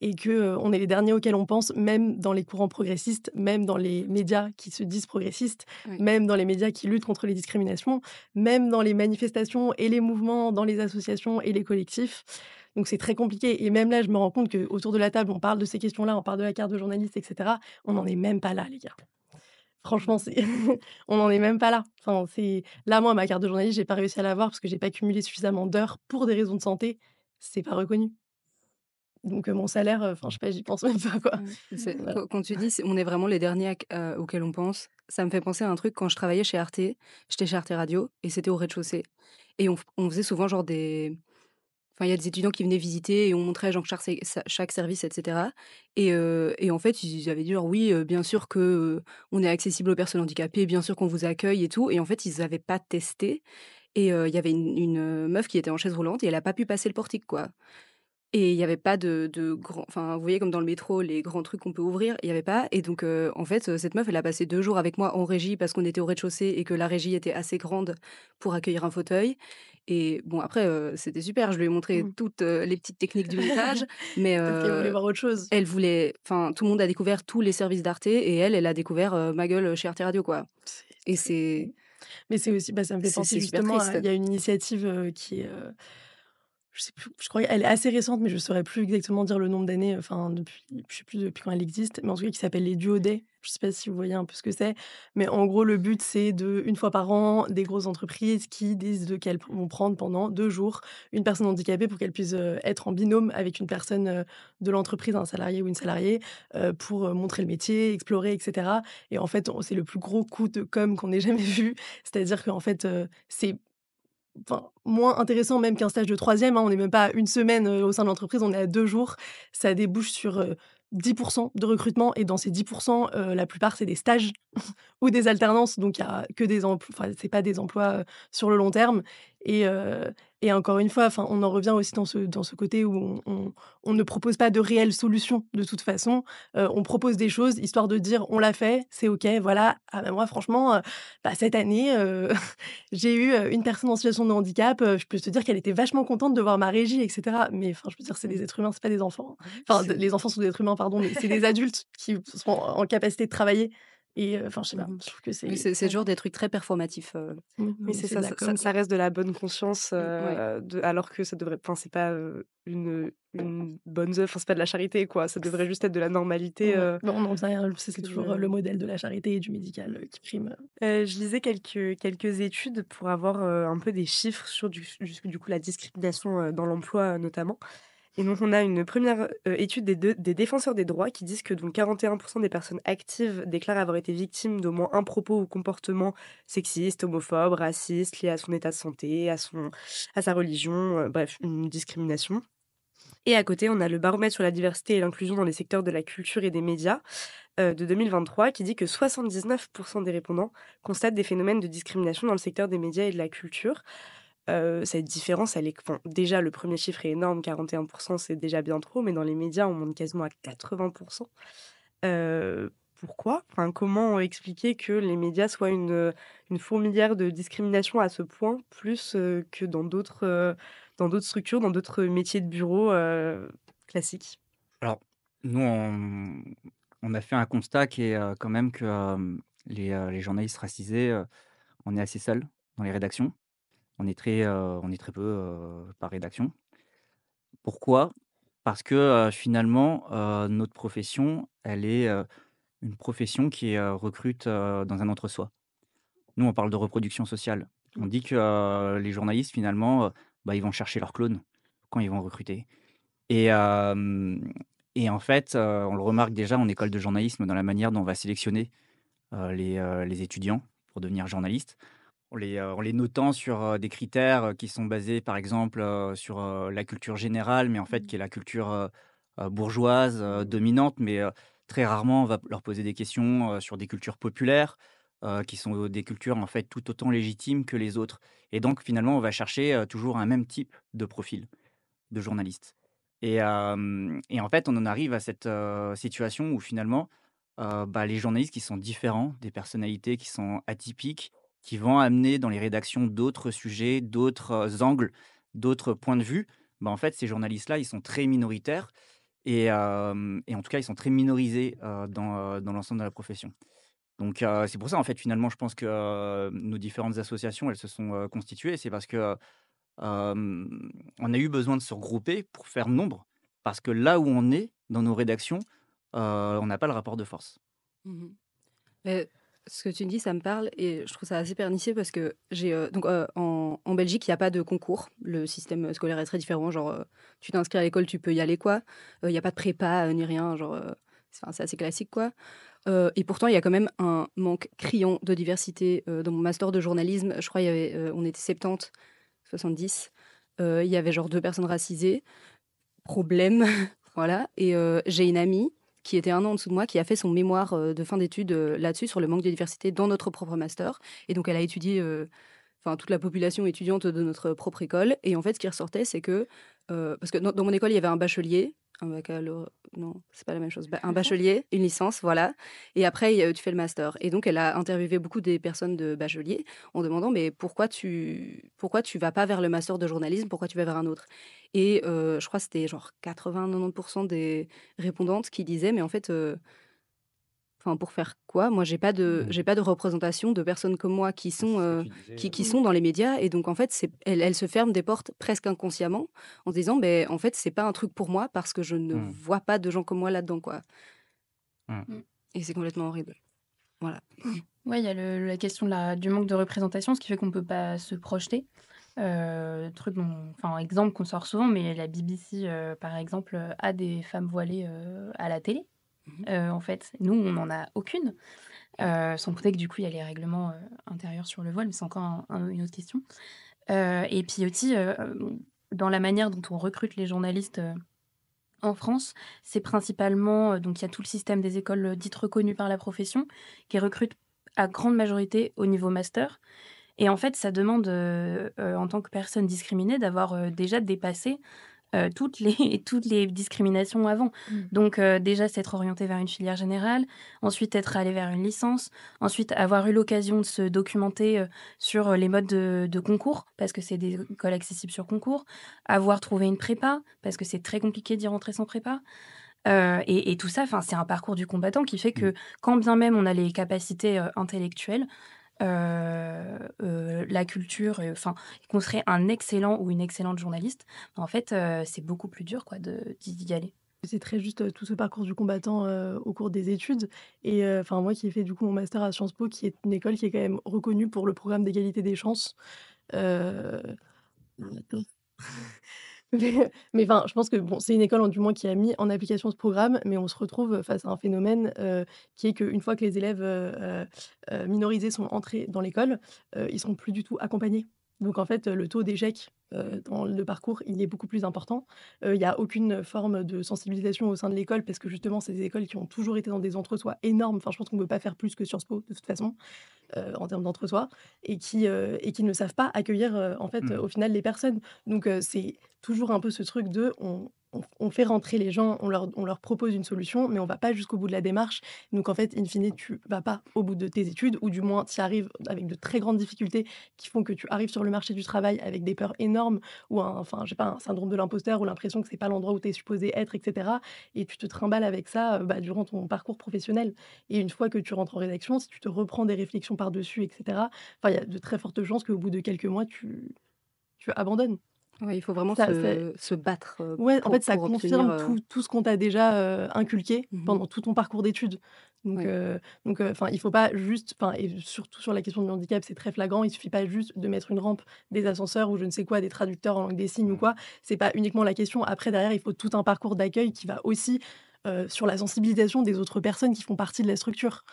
et que, on est les derniers auxquels on pense, même dans les courants progressistes, même dans les médias qui se disent progressistes, Oui. même dans les médias qui luttent contre les discriminations, même dans les manifestations et les mouvements, dans les associations et les collectifs. Donc c'est très compliqué et même là, je me rends compte qu'autour de la table, on parle de ces questions-là, on parle de la carte de journaliste et cetera. On n'en est même pas là, les gars. Franchement, c'est on n'en est même pas là. Enfin, c'est là, moi, ma carte de journaliste, j'ai pas réussi à l'avoir parce que j'ai pas cumulé suffisamment d'heures pour des raisons de santé. C'est pas reconnu. Donc mon salaire, enfin, je sais pas, j'y pense même pas, quoi. C'est Voilà. quand tu dis: «On est vraiment les derniers auxquels on pense», ça me fait penser à un truc quand je travaillais chez Arte, j'étais chez Arte Radio et c'était au rez-de-chaussée et on faisait souvent genre des enfin, il y a des étudiants qui venaient visiter et on montrait genre chaque service, etc. Et en fait, ils avaient dit genre oui, bien sûr que on est accessible aux personnes handicapées, bien sûr qu'on vous accueille et tout. Et en fait, ils n'avaient pas testé. Et il y avait une meuf qui était en chaise roulante et elle a pas pu passer le portique, quoi. Et il y avait pas de grands, enfin, vous voyez comme dans le métro, les grands trucs qu'on peut ouvrir, il y avait pas. Et donc, en fait, cette meuf, elle a passé 2 jours avec moi en régie parce qu'on était au rez-de-chaussée et que la régie était assez grande pour accueillir un fauteuil. Et bon, après, c'était super. Je lui ai montré Mmh. toutes, les petites techniques du montage, mais Peut-être qu'elle voulait voir autre chose. elle voulait, enfin, tout le monde a découvert tous les services d'Arte et elle a découvert, ma gueule chez Arte Radio, quoi. C'est Et c'est c'est Mais c'est aussi ça me fait penser c'est super justement à triste. il y a une initiative, qui est, je sais plus, je crois qu'elle est assez récente, mais je saurais plus exactement dire le nombre d'années, enfin depuis je sais plus depuis quand elle existe, mais en tout cas qui s'appelle les Duo Day. Je sais pas si vous voyez un peu ce que c'est, mais en gros le but c'est de une fois par an, des grosses entreprises qui disent qu'elles vont prendre pendant 2 jours une personne handicapée pour qu'elle puisse, être en binôme avec une personne, de l'entreprise, un salarié ou une salariée, pour, montrer le métier, explorer et cetera. Et en fait, c'est le plus gros coup de com' qu'on ait jamais vu. C'est-à-dire qu'en fait, c'est enfin, moins intéressant même qu'un stage de troisième, hein. On n'est même pas à 1 semaine, au sein de l'entreprise, on est à 2 jours. Ça débouche sur, 10 de recrutement et dans ces 10 la plupart, c'est des stages ou des alternances, donc il y a que des emplois, enfin, c'est pas des emplois, sur le long terme. Et encore une fois, enfin, on en revient aussi dans ce côté où on ne propose pas de réelles solutions de toute façon. On propose des choses histoire de dire: «On l'a fait, c'est OK, voilà». Ah bah, moi franchement, bah, cette année, j'ai eu, une personne en situation de handicap, je peux te dire qu'elle était vachement contente de voir ma régie et cetera. Mais enfin, je veux dire, c'est des êtres humains, c'est pas des enfants. Enfin, C'est les enfants sont des êtres humains, pardon, mais c'est des adultes qui sont en capacité de travailler. Et enfin, je sais pas, Mmh. je trouve que Oui, c'est c'est toujours des trucs très performatifs, Oui, c'est c'est de ça, la com. ça reste de la bonne conscience, Ouais. alors que ça devrait, enfin, c'est pas, une bonne œuvre, enfin, c'est pas de la charité, quoi. Ça devrait juste être de la normalité, Ouais, mais on en vient, c'est que toujours, le modèle de la charité et du médical, qui prime. je lisais quelques études pour avoir, un peu des chiffres sur du coup, la discrimination, dans l'emploi, notamment. Et donc on a une première étude des défenseurs des droits qui disent que donc 41 des personnes actives déclarent avoir été victimes d'au moins un propos ou comportement sexiste, homophobe, raciste, lié à son état de santé, à sa religion, bref, une discrimination. Et à côté, on a le baromètre sur la diversité et l'inclusion dans les secteurs de la culture et des médias, de 2023 qui dit que 79 des répondants constatent des phénomènes de discrimination dans le secteur des médias et de la culture. Cette différence, elle est, enfin, déjà le premier chiffre est énorme, 41, c'est déjà bien trop, mais dans les médias, on monte quasiment à 80. Pourquoi? Enfin, comment expliquer que les médias soient une fourmilière de discrimination à ce point, plus, que dans d'autres structures, dans d'autres métiers de bureau, classiques? Alors, nous, on a fait un constat qui est, quand même que, les journalistes racisés, on est assez seuls dans les rédactions. On est très peu, par rédaction. Pourquoi? Parce que, finalement, notre profession, elle est, une profession qui, recrute, dans un entre-soi. Nous, on parle de reproduction sociale. On dit que, les journalistes finalement, bah, ils vont chercher leurs clones quand ils vont recruter. Et hem et en fait, on le remarque déjà en école de journalisme dans la manière dont on va sélectionner, les étudiants pour devenir journalistes. En les notant sur, des critères, qui sont basés par exemple, sur, la culture générale, mais en fait qui est la culture, bourgeoise, dominante. Mais, très rarement on va leur poser des questions, sur des cultures populaires, qui sont, des cultures en fait tout autant légitimes que les autres. Et donc finalement on va chercher, toujours un même type de profil de journaliste. Et en fait on en arrive à cette, situation où finalement, bah, les journalistes qui sont différents, des personnalités qui sont atypiques, qui vont amener dans les rédactions d'autres sujets, d'autres, angles, d'autres points de vue. Bah, en fait, ces journalistes-là, ils sont très minoritaires et en tout cas, ils sont très minorisés, dans l'ensemble de la profession. Donc c'est pour ça, en fait, finalement, je pense que, nos différentes associations, elles se sont, constituées. C'est parce que, on a eu besoin de se regrouper pour faire nombre. Parce que là où on est, dans nos rédactions, on n'a pas le rapport de force. Mmh. Ce que tu me dis, ça me parle et je trouve ça assez pernicieux parce que j'ai, donc, en Belgique, il y a pas de concours. Le système, scolaire est très différent. Genre, tu t'inscris à l'école, tu peux y aller, quoi. Il y a pas de prépa, ni rien, genre, c'est assez classique, quoi. Et pourtant, il y a quand même un manque criant de diversité, dans mon master de journalisme. Je crois il y avait, on était 70, 70. il y avait genre 2 personnes racisées, problème, voilà. Et j'ai une amie qui était 1 an en dessous de moi, qui a fait son mémoire de fin d'études là-dessus, sur le manque de diversité dans notre propre master. Et donc, elle a étudié toute la population étudiante de notre propre école. Et en fait, ce qui ressortait, c'est que, parce que dans mon école, il y avait un bachelier, un baccalauréat, non, c'est pas la même chose, un bachelier, une licence, voilà. Et après, tu fais le master. Et donc, elle a interviewé beaucoup des personnes de bachelier en demandant, mais pourquoi tu vas pas vers le master de journalisme, pourquoi tu vas vers un autre? Et je crois que c'était genre 80-90% des répondantes qui disaient, mais en fait, pour faire quoi? Moi, j'ai pas de représentation de personnes comme moi qui C'est sont, ce que tu disais. qui sont dans les médias. Et donc en fait, elles se ferment des portes presque inconsciemment en se disant: ben en fait, c'est pas un truc pour moi parce que je ne Mmh. vois pas de gens comme moi là-dedans, quoi». Mmh. Et c'est complètement horrible. Voilà. Ouais, il y a la question du manque de représentation, ce qui fait qu'on peut pas se projeter. Exemple qu'on sort souvent, mais la BBC, par exemple, a des femmes voilées à la télé. Mmh. En fait, nous, on n'en a aucune. Sans compter que du coup, il y a les règlements intérieurs sur le voile, mais c'est encore une autre question. Et puis aussi, dans la manière dont on recrute les journalistes en France, c'est principalement, donc il y a tout le système des écoles dites reconnues par la profession, qui recrutent à grande majorité au niveau master. Et en fait, ça demande, en tant que personne discriminée, d'avoir déjà dépassé toutes les toutes les discriminations avant. Donc déjà, s'être orienté vers une filière générale, ensuite être allé vers une licence, ensuite avoir eu l'occasion de se documenter sur les modes de concours, parce que c'est des écoles accessibles sur concours, avoir trouvé une prépa, parce que c'est très compliqué d'y rentrer sans prépa. Et tout ça, c'est un parcours du combattant qui fait que quand bien même on a les capacités intellectuelles, la culture, qu'on serait un excellent ou une excellente journaliste, en fait, c'est beaucoup plus dur quoi, d'y aller. C'est très juste, tout ce parcours du combattant, au cours des études. Et moi qui ai fait du coup mon master à Sciences Po, qui est une école qui est quand même reconnue pour le programme d'égalité des chances. Heu, mais je pense que bon, c'est une école, du moins, qui a mis en application ce programme, mais on se retrouve face à un phénomène, qui est qu'une fois que les élèves, minorisés sont entrés dans l'école, ils sont plus du tout accompagnés. Donc en fait, le taux d'échec, dans le parcours, il est beaucoup plus important. Il y a aucune forme de sensibilisation au sein de l'école parce que justement, c'est des écoles qui ont toujours été dans des entre-soi énormes. Enfin, je pense qu'on ne peut pas faire plus que Sciences Po de toute façon, en termes d'entre-soi, et qui ne savent pas accueillir, Mmh. au final, les personnes. Donc c'est toujours un peu ce truc de on fait rentrer les gens, on leur propose une solution, mais on va pas jusqu'au bout de la démarche. Donc en fait, in fine, tu vas pas au bout de tes études, ou du moins tu y arrives avec de très grandes difficultés qui font que tu arrives sur le marché du travail avec des peurs énormes, ou je sais pas, un syndrome de l'imposteur, ou l'impression que c'est pas l'endroit où tu es supposé être, et cetera, et tu te trimbales avec ça, durant ton parcours professionnel. Et une fois que tu rentres en rédaction, si tu te reprends des réflexions par-dessus, et cetera, il y a de très fortes chances qu'au bout de quelques mois, tu abandonnes. Ouais, il faut vraiment Ça se battre Ouais, en fait, ça pour obtenir. confirme tout ce qu'on t'a déjà, inculqué Mmh. pendant tout ton parcours d'études. Donc Ouais. il faut pas juste, et surtout sur la question du handicap, c'est très flagrant. Il suffit pas juste de mettre une rampe, des ascenseurs ou je ne sais quoi, des traducteurs en langue des signes ou Mmh. quoi. C'est pas uniquement la question. Après, derrière, il faut tout un parcours d'accueil qui va aussi, sur la sensibilisation des autres personnes qui font partie de la structure.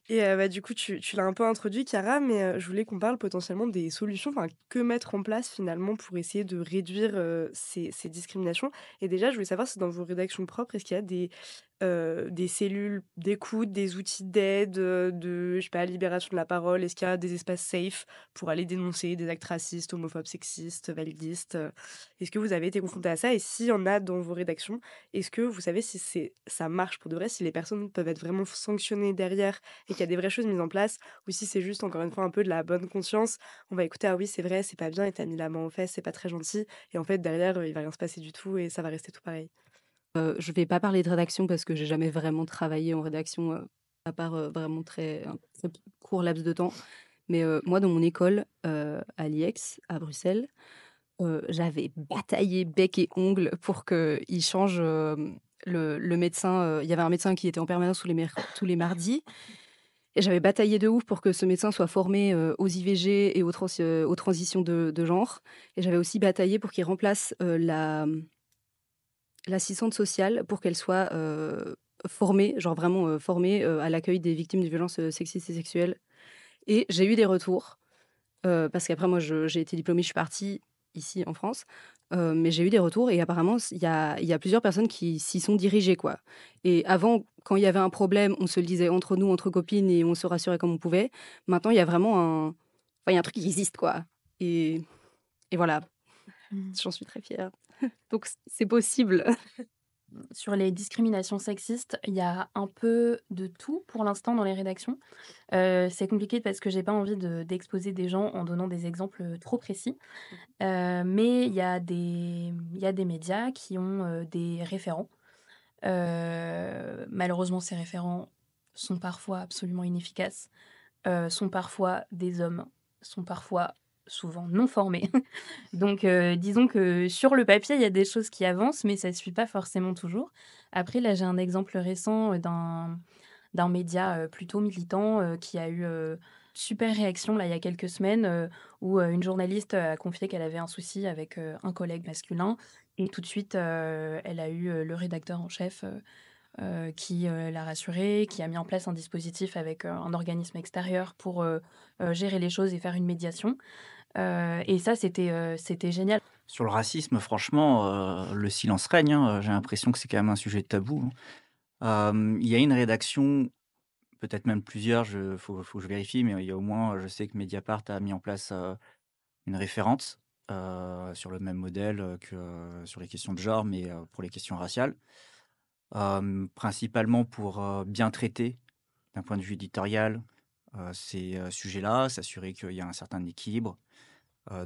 Et du coup, tu l'as un peu introduit, Chiara, mais je voulais qu'on parle potentiellement des solutions, que mettre en place finalement pour essayer de réduire, ces discriminations. Et déjà, je voulais savoir si dans vos rédactions propres, est-ce qu'il y a des cellules d'écoute, des outils d'aide, de je sais pas, libération de la parole? Est-ce qu'il y a des espaces safe pour aller dénoncer des actes racistes, homophobes, sexistes, validistes? Est-ce que vous avez été confrontés à ça? Et s'il y en a dans vos rédactions, est-ce que vous savez si ça marche pour de vrai, si les personnes peuvent être vraiment sanctionnées derrière et qu'il y a des vraies choses mises en place, ou si c'est juste encore une fois un peu de la bonne conscience, on va écouter: «Ah oui, c'est vrai, c'est pas bien et tu mis la main aux fesses, c'est pas très gentil», et en fait derrière, il va rien se passer du tout et ça va rester tout pareil. Je vais pas parler de rédaction parce que j'ai jamais vraiment travaillé en rédaction, à part, vraiment un très court laps de temps. Mais, moi dans mon école, à l'IEX, à Bruxelles, j'avais bataillé bec et ongles pour qu'il change, le médecin. Il y avait un médecin qui était en permanence tous les mardis, et j'avais bataillé de ouf pour que ce médecin soit formé, aux IVG et aux transitions de genre. Et j'avais aussi bataillé pour qu'il remplace, l'assistante sociale, pour qu'elle soit, formée, genre vraiment, formée, à l'accueil des victimes de violences, sexistes et sexuelles. Et j'ai eu des retours, parce qu'après moi j'ai été diplômée, je suis partie. ici en France, mais j'ai eu des retours et apparemment il y a plusieurs personnes qui s'y sont dirigées, quoi. Et avant, quand il y avait un problème, on se le disait entre nous, entre copines et on se rassurait comme on pouvait. Maintenant, il y a vraiment il y a un truc qui existe, quoi. Et et voilà, Mmh. j'en suis très fière. Donc c'est possible. Sur les discriminations sexistes, il y a un peu de tout pour l'instant dans les rédactions. C'est compliqué parce que j'ai pas envie d'exposer des gens en donnant des exemples trop précis. Mais il y a des médias qui ont des référents. Malheureusement, ces référents sont parfois absolument inefficaces, sont parfois des hommes, sont parfois souvent non formés. Donc, disons que sur le papier, il y a des choses qui avancent, mais ça ne suit pas forcément toujours. Après, là, j'ai un exemple récent d'un média plutôt militant qui a eu super réaction là, il y a quelques semaines où une journaliste a confié qu'elle avait un souci avec un collègue masculin. Et tout de suite, elle a eu le rédacteur en chef qui l'a rassurée, qui a mis en place un dispositif avec un organisme extérieur pour gérer les choses et faire une médiation. Et ça, c'était génial. Sur le racisme, franchement, le silence règne, hein, j'ai l'impression que c'est quand même un sujet tabou, hein. Il y a une rédaction, peut-être même plusieurs, faut que je vérifie, mais il y a au moins, je sais que Mediapart a mis en place, une référente, sur le même modèle, que sur les questions de genre, mais pour les questions raciales. Principalement pour, bien traiter, d'un point de vue éditorial, ces, sujets-là, s'assurer qu'il y a un certain équilibre,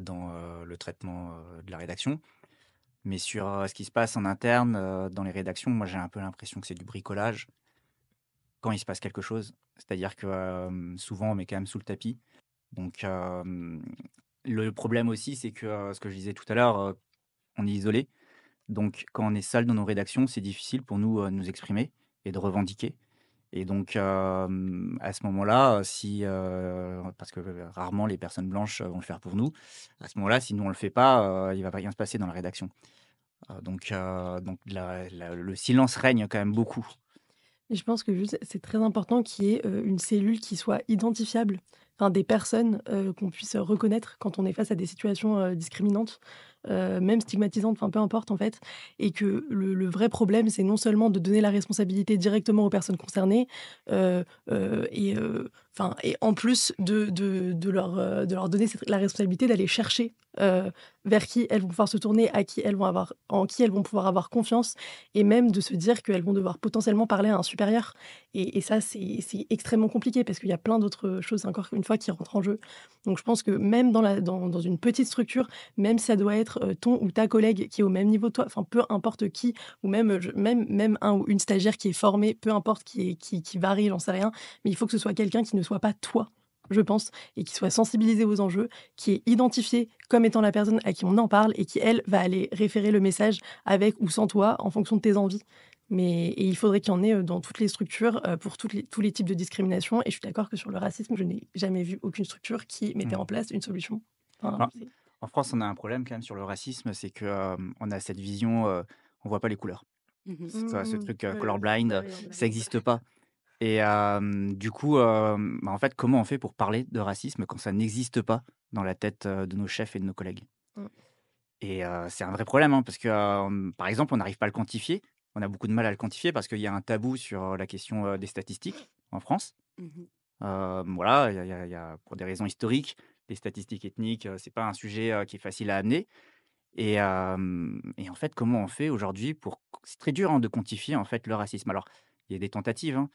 dans, le traitement, de la rédaction. Mais sur, ce qui se passe en interne, dans les rédactions, moi j'ai un peu l'impression que c'est du bricolage quand il se passe quelque chose. C'est-à-dire que, souvent on met quand même sous le tapis. Donc, le problème aussi, c'est que, ce que je disais tout à l'heure, on est isolé. Donc quand on est seul dans nos rédactions, c'est difficile pour nous, de nous exprimer et de revendiquer. Et donc, à ce moment-là, si, parce que, rarement les personnes blanches, vont le faire pour nous. À ce moment-là, si nous on le fait pas, il va rien se passer dans la rédaction. Donc le silence règne quand même beaucoup. Et je pense que juste, c'est très important qu'il y ait, une cellule qui soit identifiable, enfin des personnes, qu'on puisse reconnaître quand on est face à des situations, discriminantes, même stigmatisantes, enfin peu importe en fait. Et que le vrai problème, c'est non seulement de donner la responsabilité directement aux personnes concernées, enfin et en plus de leur donner cette la responsabilité d'aller chercher, vers qui elles vont pouvoir se tourner, à qui elles vont avoir en qui elles vont pouvoir avoir confiance et même de se dire qu'elles vont devoir potentiellement parler à un supérieur. Et ça, c'est extrêmement compliqué parce qu'il y a plein d'autres choses, encore une fois, qui rentrent en jeu. Donc je pense que même dans une petite structure, même si ça doit être, ton ou ta collègue qui est au même niveau que toi, enfin peu importe qui, ou même, même un ou une stagiaire qui est formée, peu importe qui varie, j'en sais rien, mais il faut que ce soit quelqu'un qui ne soit pas toi, je pense, et qui soit sensibilisé aux enjeux, qui est identifié comme étant la personne à qui on en parle et qui, elle, va aller référer le message avec ou sans toi, en fonction de tes envies. Et il faudrait qu'il y en ait, dans toutes les structures, pour tous les types de discrimination. Et je suis d'accord que sur le racisme, je n'ai jamais vu aucune structure qui mettait Mmh. en place une solution. Enfin, Ben, c'est en France, on a un problème quand même sur le racisme, c'est que, on a cette vision, on voit pas les couleurs. Mmh. Ce mmh, truc, ouais, colorblind, bah, oui, on a ça existe pas. Et du coup, en fait, comment on fait pour parler de racisme quand ça n'existe pas dans la tête, de nos chefs et de nos collègues? mmh. Et c'est un vrai problème, hein, parce que, par exemple, on n'arrive pas à le quantifier. On a beaucoup de mal à le quantifier parce qu'il y a un tabou sur, la question, des statistiques en France. Mmh. Voilà, il y a pour des raisons historiques, les statistiques ethniques, c'est pas un sujet, qui est facile à amener. Et en fait, comment on fait aujourd'hui pour c'est très dur, hein, de quantifier, en fait, le racisme. Alors, il y a des tentatives,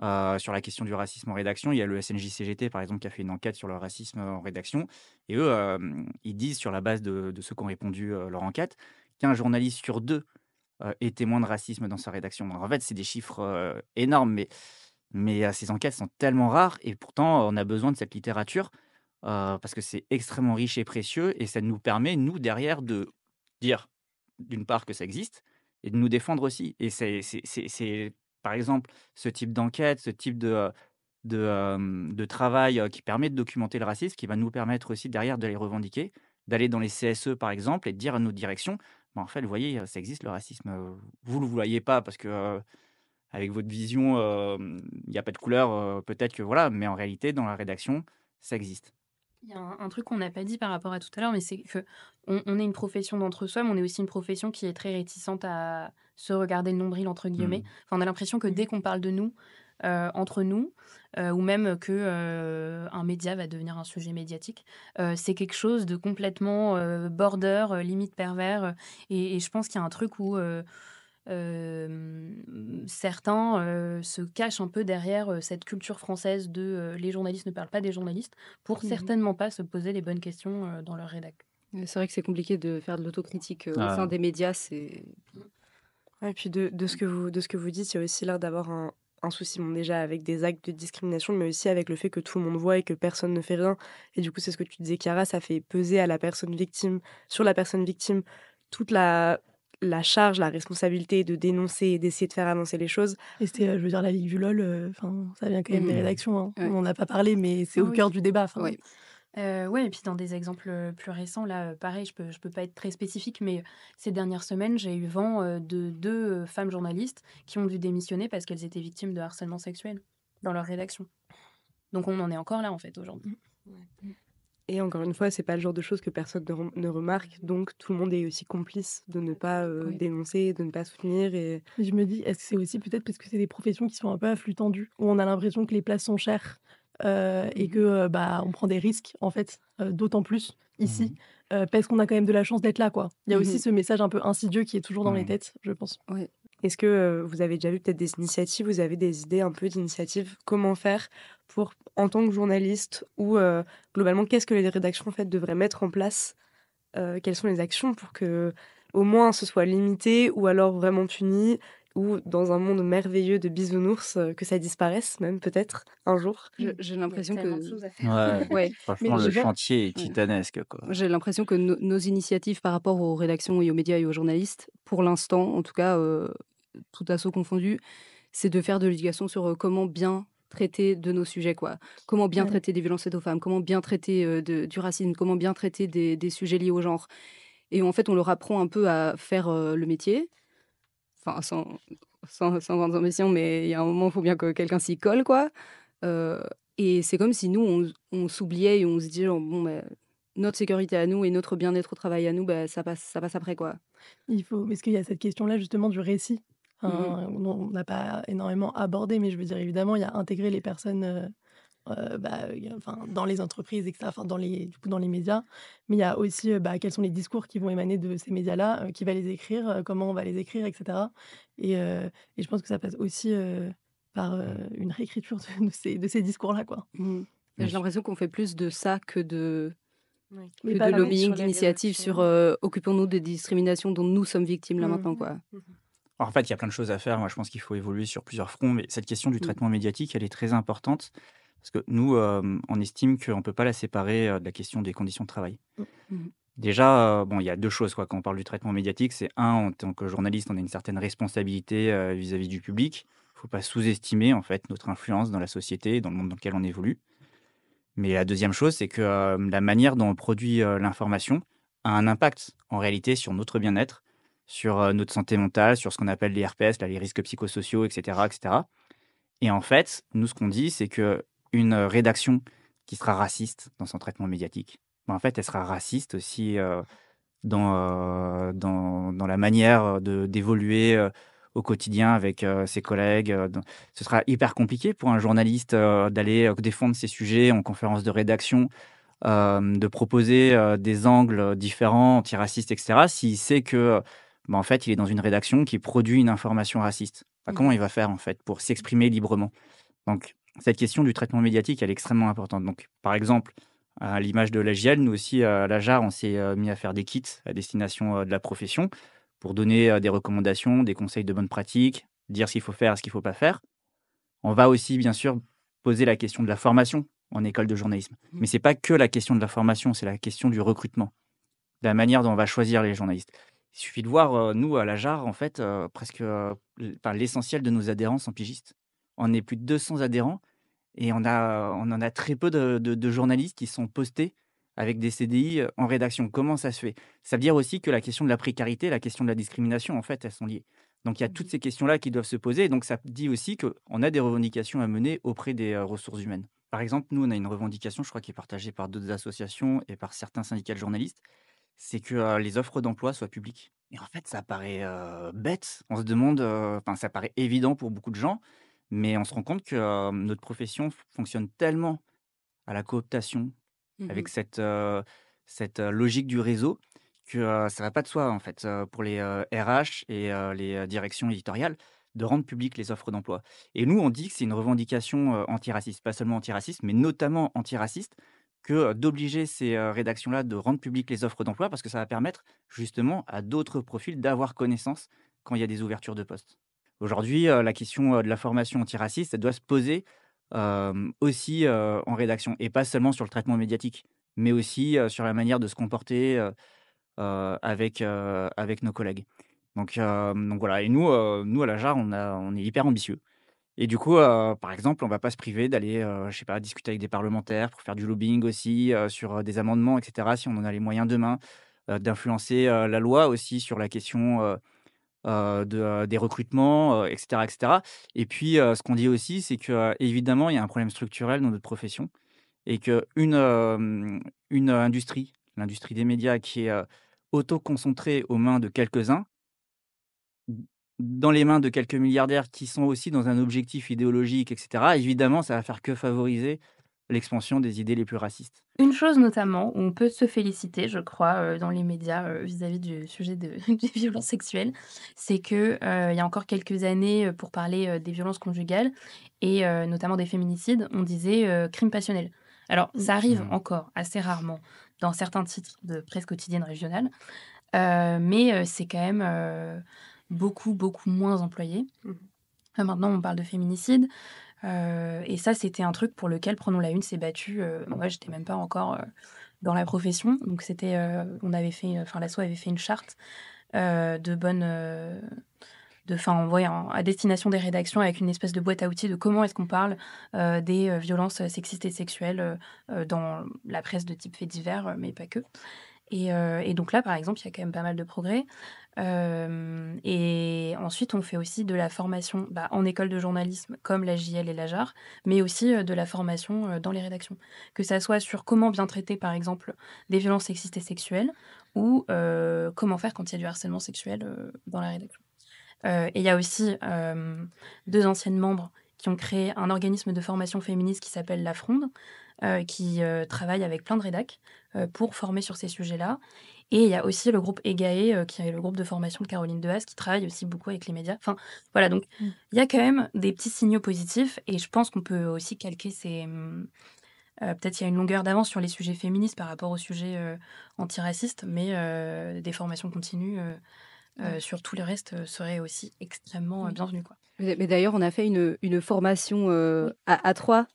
hein, sur la question du racisme en rédaction. Il y a le SNJ-CGT, par exemple, qui a fait une enquête sur le racisme, en rédaction et eux, ils disent sur la base de ceux qui ont répondu, leur enquête, qu'un journaliste sur 2 est témoin de racisme dans sa rédaction. Donc en fait, c'est des chiffres, énormes, mais ces enquêtes sont tellement rares et pourtant, on a besoin de cette littérature, parce que c'est extrêmement riche et précieux et ça nous permet, nous, derrière, de dire, d'une part, que ça existe et de nous défendre aussi et c'est par exemple, ce type d'enquête, ce type de travail, qui permet de documenter le racisme, qui va nous permettre aussi derrière de les revendiquer, d'aller dans les CSE, par exemple et de dire à notre direction: «Bah, en fait, vous voyez, ça existe le racisme, vous, le voyez pas parce que, avec votre vision, il y a pas de couleur, peut-être que voilà, mais en réalité, dans la rédaction, ça existe». Il y a un truc qu'on n'a pas dit par rapport à tout à l'heure, mais c'est qu'on est une profession d'entre-soi, mais on est aussi une profession qui est très réticente à se regarder le nombril, entre guillemets. Enfin, on a l'impression que dès qu'on parle de nous, entre nous, ou même que un média va devenir un sujet médiatique, c'est quelque chose de complètement border, limite pervers. Et je pense qu'il y a un truc où certains se cachent un peu derrière cette culture française de les journalistes ne parlent pas des journalistes pour certainement pas se poser les bonnes questions dans leur rédac. C'est vrai que c'est compliqué de faire de l'autocritique au sein des médias. C'est Ouais, et puis de ce que vous dites, il y a aussi l'air d'avoir un souci, bon, déjà avec des actes de discrimination, mais aussi avec le fait que tout le monde voit et que personne ne fait rien. Et du coup, c'est ce que tu disais, Chiara, ça fait peser à la personne victime, sur la personne victime, toute la charge, la responsabilité de dénoncer et d'essayer de faire avancer les choses. Et c'était, je veux dire, la Ligue du LOL, enfin, ça vient quand même des rédactions, hein. Ouais. On n'en a pas parlé, mais c'est Ah au oui. cœur du débat. Enfin, Ouais. Ouais, et puis dans des exemples plus récents, là, pareil, je peux pas être très spécifique, mais ces dernières semaines, j'ai eu vent de deux femmes journalistes qui ont dû démissionner parce qu'elles étaient victimes de harcèlement sexuel dans leur rédaction. Donc on en est encore là, en fait, aujourd'hui. Et encore une fois, c'est pas le genre de choses que personne ne remarque, donc tout le monde est aussi complice de ne pas Oui. dénoncer, de ne pas soutenir. Et Et je me dis, est-ce que c'est aussi peut-être parce que c'est des professions qui sont un peu à flux tendu, où on a l'impression que les places sont chères et que bah, on prend des risques, en fait, d'autant plus ici, parce qu'on a quand même de la chance d'être là, quoi. Il y a aussi ce message un peu insidieux qui est toujours dans les têtes, je pense. est-ce que vous avez déjà vu peut-être des initiatives, vous avez des idées un peu d'initiatives, comment faire pour, en tant que journaliste, ou globalement, qu'est-ce que les rédactions en fait, devraient mettre en place, quelles sont les actions pour que au moins ce soit limité, ou alors vraiment puni, ou dans un monde merveilleux de bisounours, que ça disparaisse même peut-être un jour. J'ai l'impression que Ouais, ouais, franchement, mais le je vois chantier est ouais. titanesque, quoi. J'ai l'impression que nos initiatives par rapport aux rédactions et aux médias et aux journalistes, pour l'instant, en tout cas, tout assaut confondu, c'est de faire de l'éducation sur comment bien traiter de nos sujets, quoi. Comment bien Ouais. traiter des violences faites aux femmes, comment bien traiter du racisme, comment bien traiter des sujets liés au genre. Et en fait, on leur apprend un peu à faire le métier, enfin, sans grande ambition, mais il y a un moment, il faut bien que quelqu'un s'y colle, quoi. Et c'est comme si nous, on s'oubliait et on se disait, genre, bon, bah, notre sécurité à nous et notre bien-être au travail à nous, bah, ça passe après, quoi. Il faut parce qu'il y a cette question-là justement du récit, enfin, dont on n'a pas énormément abordé, mais je veux dire évidemment, il y a intégrer les personnes, bah, enfin, dans les entreprises et cetera, enfin dans les du coup dans les médias, mais il y a aussi, bah, quels sont les discours qui vont émaner de ces médias-là, qui va les écrire, comment on va les écrire et cetera et je pense que ça passe aussi, par, une réécriture de ces discours-là, quoi. J'ai l'impression qu'on fait plus de ça que de Mais que pas de vraiment lobbying, sur les d'initiatives rédactions. sur occupons-nous des discriminations dont nous sommes victimes là Mmh. maintenant, quoi. En fait, il y a plein de choses à faire. Moi, je pense qu'il faut évoluer sur plusieurs fronts, mais cette question du traitement médiatique, elle est très importante parce que nous, on estime qu'on ne peut pas la séparer de la question des conditions de travail. Mmh. Déjà, bon, il y a deux choses quoi, quand on parle du traitement médiatique. C'est un, en tant que journaliste, on a une certaine responsabilité vis-à-vis du public. Il ne faut pas sous-estimer en fait notre influence dans la société, dans le monde dans lequel on évolue. Mais la deuxième chose, c'est que la manière dont on produit l'information a un impact en réalité sur notre bien-être, sur notre santé mentale, sur ce qu'on appelle les RPS, là, les risques psychosociaux, etc., etc. Et en fait, nous, ce qu'on dit, c'est que une rédaction qui sera raciste dans son traitement médiatique, ben, en fait, elle sera raciste aussi dans la manière d'évoluer au quotidien avec ses collègues. Ce sera hyper compliqué pour un journaliste d'aller défendre ses sujets en conférence de rédaction, de proposer des angles différents, antiracistes, etc., s'il sait que, bah, en fait, il est dans une rédaction qui produit une information raciste. Bah, comment il va faire, en fait, pour s'exprimer librement? Donc, cette question du traitement médiatique, elle est extrêmement importante. Donc, par exemple, à l'image de l'AJL, nous aussi, à la JAR, on s'est mis à faire des kits à destination de la profession pour donner des recommandations, des conseils de bonne pratique, dire ce qu'il faut faire, ce qu'il ne faut pas faire. On va aussi, bien sûr, poser la question de la formation en école de journalisme. Mais ce n'est pas que la question de la formation, c'est la question du recrutement, de la manière dont on va choisir les journalistes. Il suffit de voir, nous, à la JAR, en fait, presque l'essentiel de nos adhérents sont pigistes. On est plus de 200 adhérents et on en a très peu de journalistes qui sont postés avec des CDI en rédaction. Comment ça se fait? Ça veut dire aussi que la question de la précarité, la question de la discrimination, en fait, elles sont liées. Donc il y a toutes ces questions-là qui doivent se poser. Et donc ça dit aussi qu'on a des revendications à mener auprès des ressources humaines. Par exemple, nous, on a une revendication, je crois, qui est partagée par d'autres associations et par certains syndicats de journalistes, c'est que, les offres d'emploi soient publiques et en fait, ça paraît, bête. On se demande, enfin, ça paraît évident pour beaucoup de gens, mais on se rend compte que, notre profession fonctionne tellement à la cooptation, avec Mmh. cette logique du réseau que, ça va pas de soi, en fait, pour les, RH et les, directions éditoriales de rendre publiques les offres d'emploi et nous, on dit que c'est une revendication, antiraciste, pas seulement antiraciste, mais notamment antiraciste que, d'obliger ces, rédactions-là de rendre publiques les offres d'emploi parce que ça va permettre justement à d'autres profils d'avoir connaissance quand il y a des ouvertures de postes. Aujourd'hui, la question, de la formation antiraciste, elle doit se poser aussi, en rédaction et pas seulement sur le traitement médiatique, mais aussi, sur la manière de se comporter, avec nos collègues. Donc voilà et nous à la JAR, on est hyper ambitieux et du coup, par exemple, on va pas se priver d'aller, je sais pas, discuter avec des parlementaires pour faire du lobbying aussi, sur, des amendements et cetera, si on en a les moyens demain, d'influencer, la loi aussi sur la question, des recrutements, et cetera et puis, ce qu'on dit aussi, c'est que, évidemment, il y a un problème structurel dans notre profession et une industrie, l'industrie des médias qui est, auto-concentrée aux mains de quelques-uns, d dans les mains de quelques milliardaires qui sont aussi dans un objectif idéologique et cetera, évidemment, ça va faire que favoriser l'expansion des idées les plus racistes. Une chose notamment où on peut se féliciter, je crois, dans les médias, vis-à-vis du sujet de des violences sexuelles, c'est que, il y a encore quelques années, pour parler, des violences conjugales et notamment des féminicides, on disait, crime passionnel. Alors Mmh. ça arrive Mmh. encore assez rarement dans certains titres de presse quotidienne régionale, mais c'est quand même, beaucoup, beaucoup moins employé. Mmh. Maintenant on parle de féminicide. Et ça, c'était un truc pour lequel Prenons la Une s'est battu. Moi, j'étais même pas encore, dans la profession. Donc c'était, on avait fait, enfin l'asso avait fait une charte, de bonne, enfin, ouais, à destination des rédactions avec une espèce de boîte à outils de comment est-ce qu'on parle, des, violences, sexistes et sexuelles, dans la presse de type faits divers, mais pas que. Et donc là, par exemple, il y a quand même pas mal de progrès. Et ensuite, on fait aussi de la formation, en école de journalisme comme la JL et la JAR, mais aussi, de la formation, dans les rédactions. Que ça soit sur comment bien traiter, par exemple, des violences sexistes et sexuelles ou, comment faire quand il y a du harcèlement sexuel, dans la rédaction. Et il y a aussi, 2 anciennes membres qui ont créé un organisme de formation féministe qui s'appelle La Fronde, qui, travaille avec plein de rédacs, pour former sur ces sujets-là. Et il y a aussi le groupe EGAE, qui est le groupe de formation de Caroline Dehaze, qui travaille aussi beaucoup avec les médias. Enfin, voilà, donc Mmh. il y a quand même des petits signaux positifs et je pense qu'on peut aussi calquer peut-être il y a une longueur d'avance sur les sujets féministes par rapport aux sujets, antiracistes, mais des formations continues, Ouais. sur tout le reste, seraient aussi extrêmement, Oui. bienvenues, quoi. Mais d'ailleurs, on a fait une formation, Oui. à 3,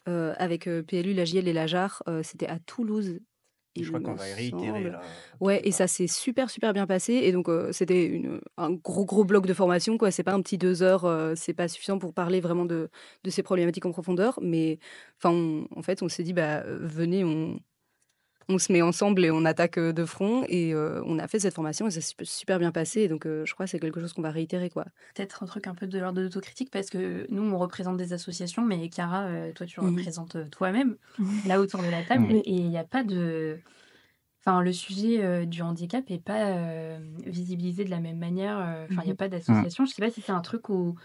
avec, PLU, la JL et la JAR, c'était à Toulouse, Et je il crois qu'on me va réitérer semble. là, Ouais quelque et ça part. s'est super, super bien passé et donc c'était un gros bloc de formation, quoi. C'est pas un petit 2 heures, c'est pas suffisant pour parler vraiment de ces problématiques en profondeur, mais enfin, en fait, on s'est dit: «Bah, venez, on se met ensemble et on attaque, de front» et on a fait cette formation et ça s'est super bien passé et donc je crois que c'est quelque chose qu'on va réitérer, quoi. Peut-être un truc un peu de l'ordre de l'autocritique parce que nous, on représente des associations, mais Chiara, toi, tu Mmh. représentes, toi-même, là, autour de la table Mmh. Oui. et il y a pas de enfin, le sujet, du handicap est pas, visibilisé de la même manière, enfin, il y a Mmh. pas Mmh. d'association. Je sais pas si c'est un truc où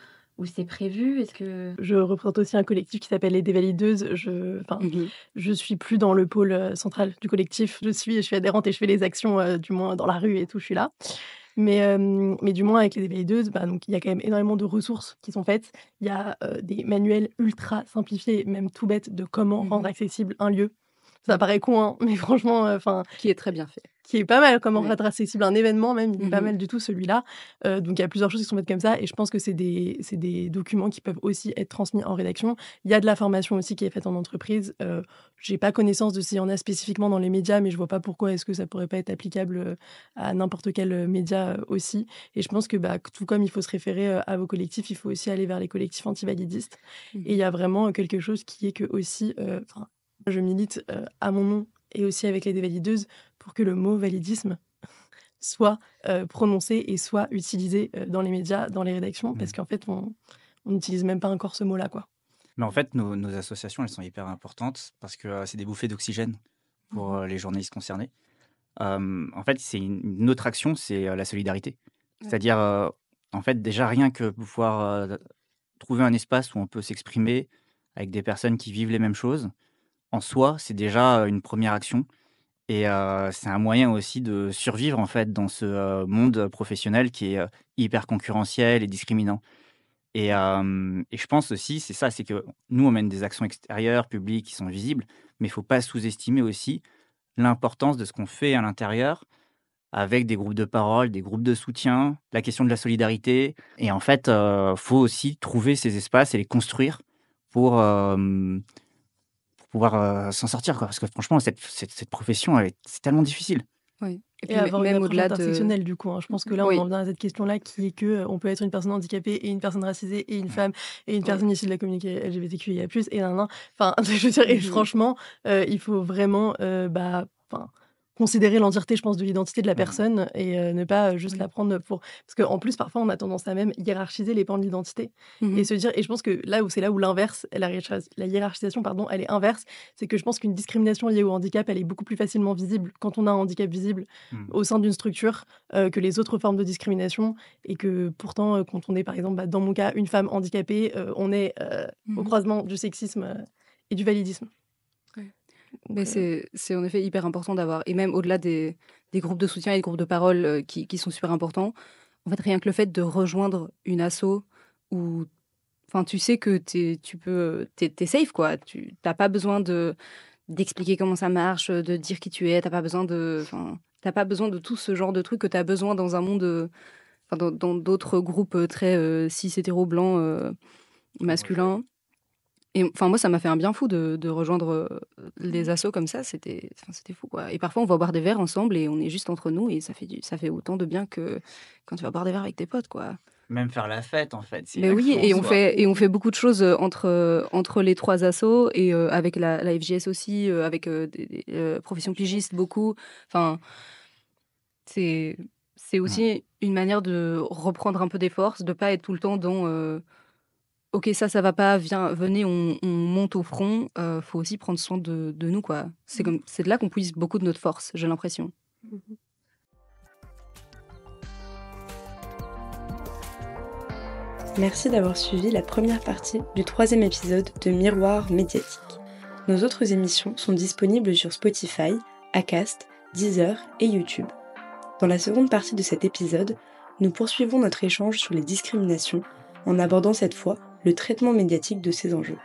c'est prévu? Est-ce que Je représente aussi un collectif qui s'appelle les Dévalideuses. Mmh. Je suis plus dans le pôle, central du collectif. Je suis adhérente et je fais les actions, du moins dans la rue et tout, je suis là. Mais du moins avec les Dévalideuses, donc il y a quand même énormément de ressources qui sont faites. Il y a, des manuels ultra simplifiés, même tout bêtes, de comment rendre Mmh. accessible un lieu. Ça Mmh. paraît con, hein, mais franchement, Qui est très bien fait. qui est pas mal, comment Ouais. rendre accessible un événement même, il est pas Mmh. mal du tout celui-là. Donc il y a plusieurs choses qui sont faites comme ça et je pense que c'est des documents qui peuvent aussi être transmis en rédaction. Il y a de la formation aussi qui est faite en entreprise. J'ai pas connaissance de s'il y en a spécifiquement dans les médias, mais je vois pas pourquoi est-ce que ça pourrait pas être applicable, à n'importe quel, média, aussi et je pense que, tout comme il faut se référer, à vos collectifs, il faut aussi aller vers les collectifs antivalidistes et il Mmh. y a vraiment, quelque chose qui est que aussi, enfin, moi je milite, à mon nom et aussi avec les dévalideuses pour que le mot validisme soit, prononcé et soit utilisé, dans les médias, dans les rédactions, parce Mmh. qu'en fait, on n'utilise même pas encore ce mot-là, quoi. Mais en fait, nos associations, elles sont hyper importantes parce que c'est des bouffées d'oxygène pour les journalistes concernés. En fait, c'est une autre action, c'est la solidarité. Ouais. C'est-à-dire, en fait, déjà rien que pouvoir trouver un espace où on peut s'exprimer avec des personnes qui vivent les mêmes choses, en soi, c'est déjà une première action. Et c'est un moyen aussi de survivre, en fait, dans ce monde professionnel qui est hyper concurrentiel et discriminant. Et je pense aussi, c'est ça, c'est que nous, on mène des actions extérieures, publiques, qui sont visibles, mais il faut pas sous-estimer aussi l'importance de ce qu'on fait à l'intérieur avec des groupes de parole, des groupes de soutien, la question de la solidarité. Et en fait, faut aussi trouver ces espaces et les construire pour, pour pouvoir s'en sortir, quoi. Parce que franchement, cette profession, c'est tellement difficile. Oui. Et Et puis avoir une même approche au-delà de... intersectionnelle, du coup, hein. Je pense que là, on Oui, en vient à cette question-là qui est que on peut être une personne handicapée et une personne racisée et une Ouais. femme et une oui. personne issue de la communauté LGBTQIA+, et nan. Enfin, je veux dire, et Mhm. franchement, il faut vraiment, enfin, considérer l'entièreté, je pense, de l'identité de la Mmh. personne et ne pas juste Oui. la prendre pour... Parce qu'en plus, parfois, on a tendance à même hiérarchiser les pans de l'identité et Mhm. se dire... Et je pense que c'est là où l'inverse, la hiérarchisation, pardon, elle est inverse. C'est que je pense qu'une discrimination liée au handicap, elle est beaucoup plus facilement visible quand on a un handicap visible Mmh. au sein d'une structure que les autres formes de discrimination, et que pourtant, quand on est, par exemple, dans mon cas, une femme handicapée, on est au Mhm. croisement du sexisme et du validisme. Ouais. Donc, Mais c'est en effet hyper important d'avoir, et même au-delà des groupes de soutien et des groupes de parole qui sont super importants, en fait, rien que le fait de rejoindre une asso où, enfin, tu sais que t'es safe, quoi. Tu n'as pas besoin d'expliquer comment ça marche, de dire qui tu es, t'as pas besoin de tout ce genre de trucs que tu as besoin dans un monde, enfin, dans d'autres groupes très cis, hétéro, blancs, masculins. Et enfin, moi, ça m'a fait un bien fou de rejoindre les assos comme ça. C'était fou, quoi. Et parfois, on va boire des verres ensemble et on est juste entre nous et ça fait autant de bien que quand tu vas boire des verres avec tes potes, quoi. Même faire la fête, en fait, c'est une Mais oui, action en soi. et on fait beaucoup de choses entre les trois assos et avec la FJS aussi, avec des professions pigistes beaucoup. Enfin, c'est c'est Mmh. aussi une manière de reprendre un peu des forces, de pas être tout le temps dans OK, ça va pas, venez, on monte au front. Faut aussi prendre soin de nous, quoi. C'est de là qu'on puise beaucoup de notre force, j'ai l'impression. Merci d'avoir suivi la première partie du 3e épisode de Miroir médiatique. Nos autres émissions sont disponibles sur Spotify, Acast, Deezer et YouTube. Dans la seconde partie de cet épisode, nous poursuivons notre échange sur les discriminations en abordant cette fois le traitement médiatique de ces enjeux.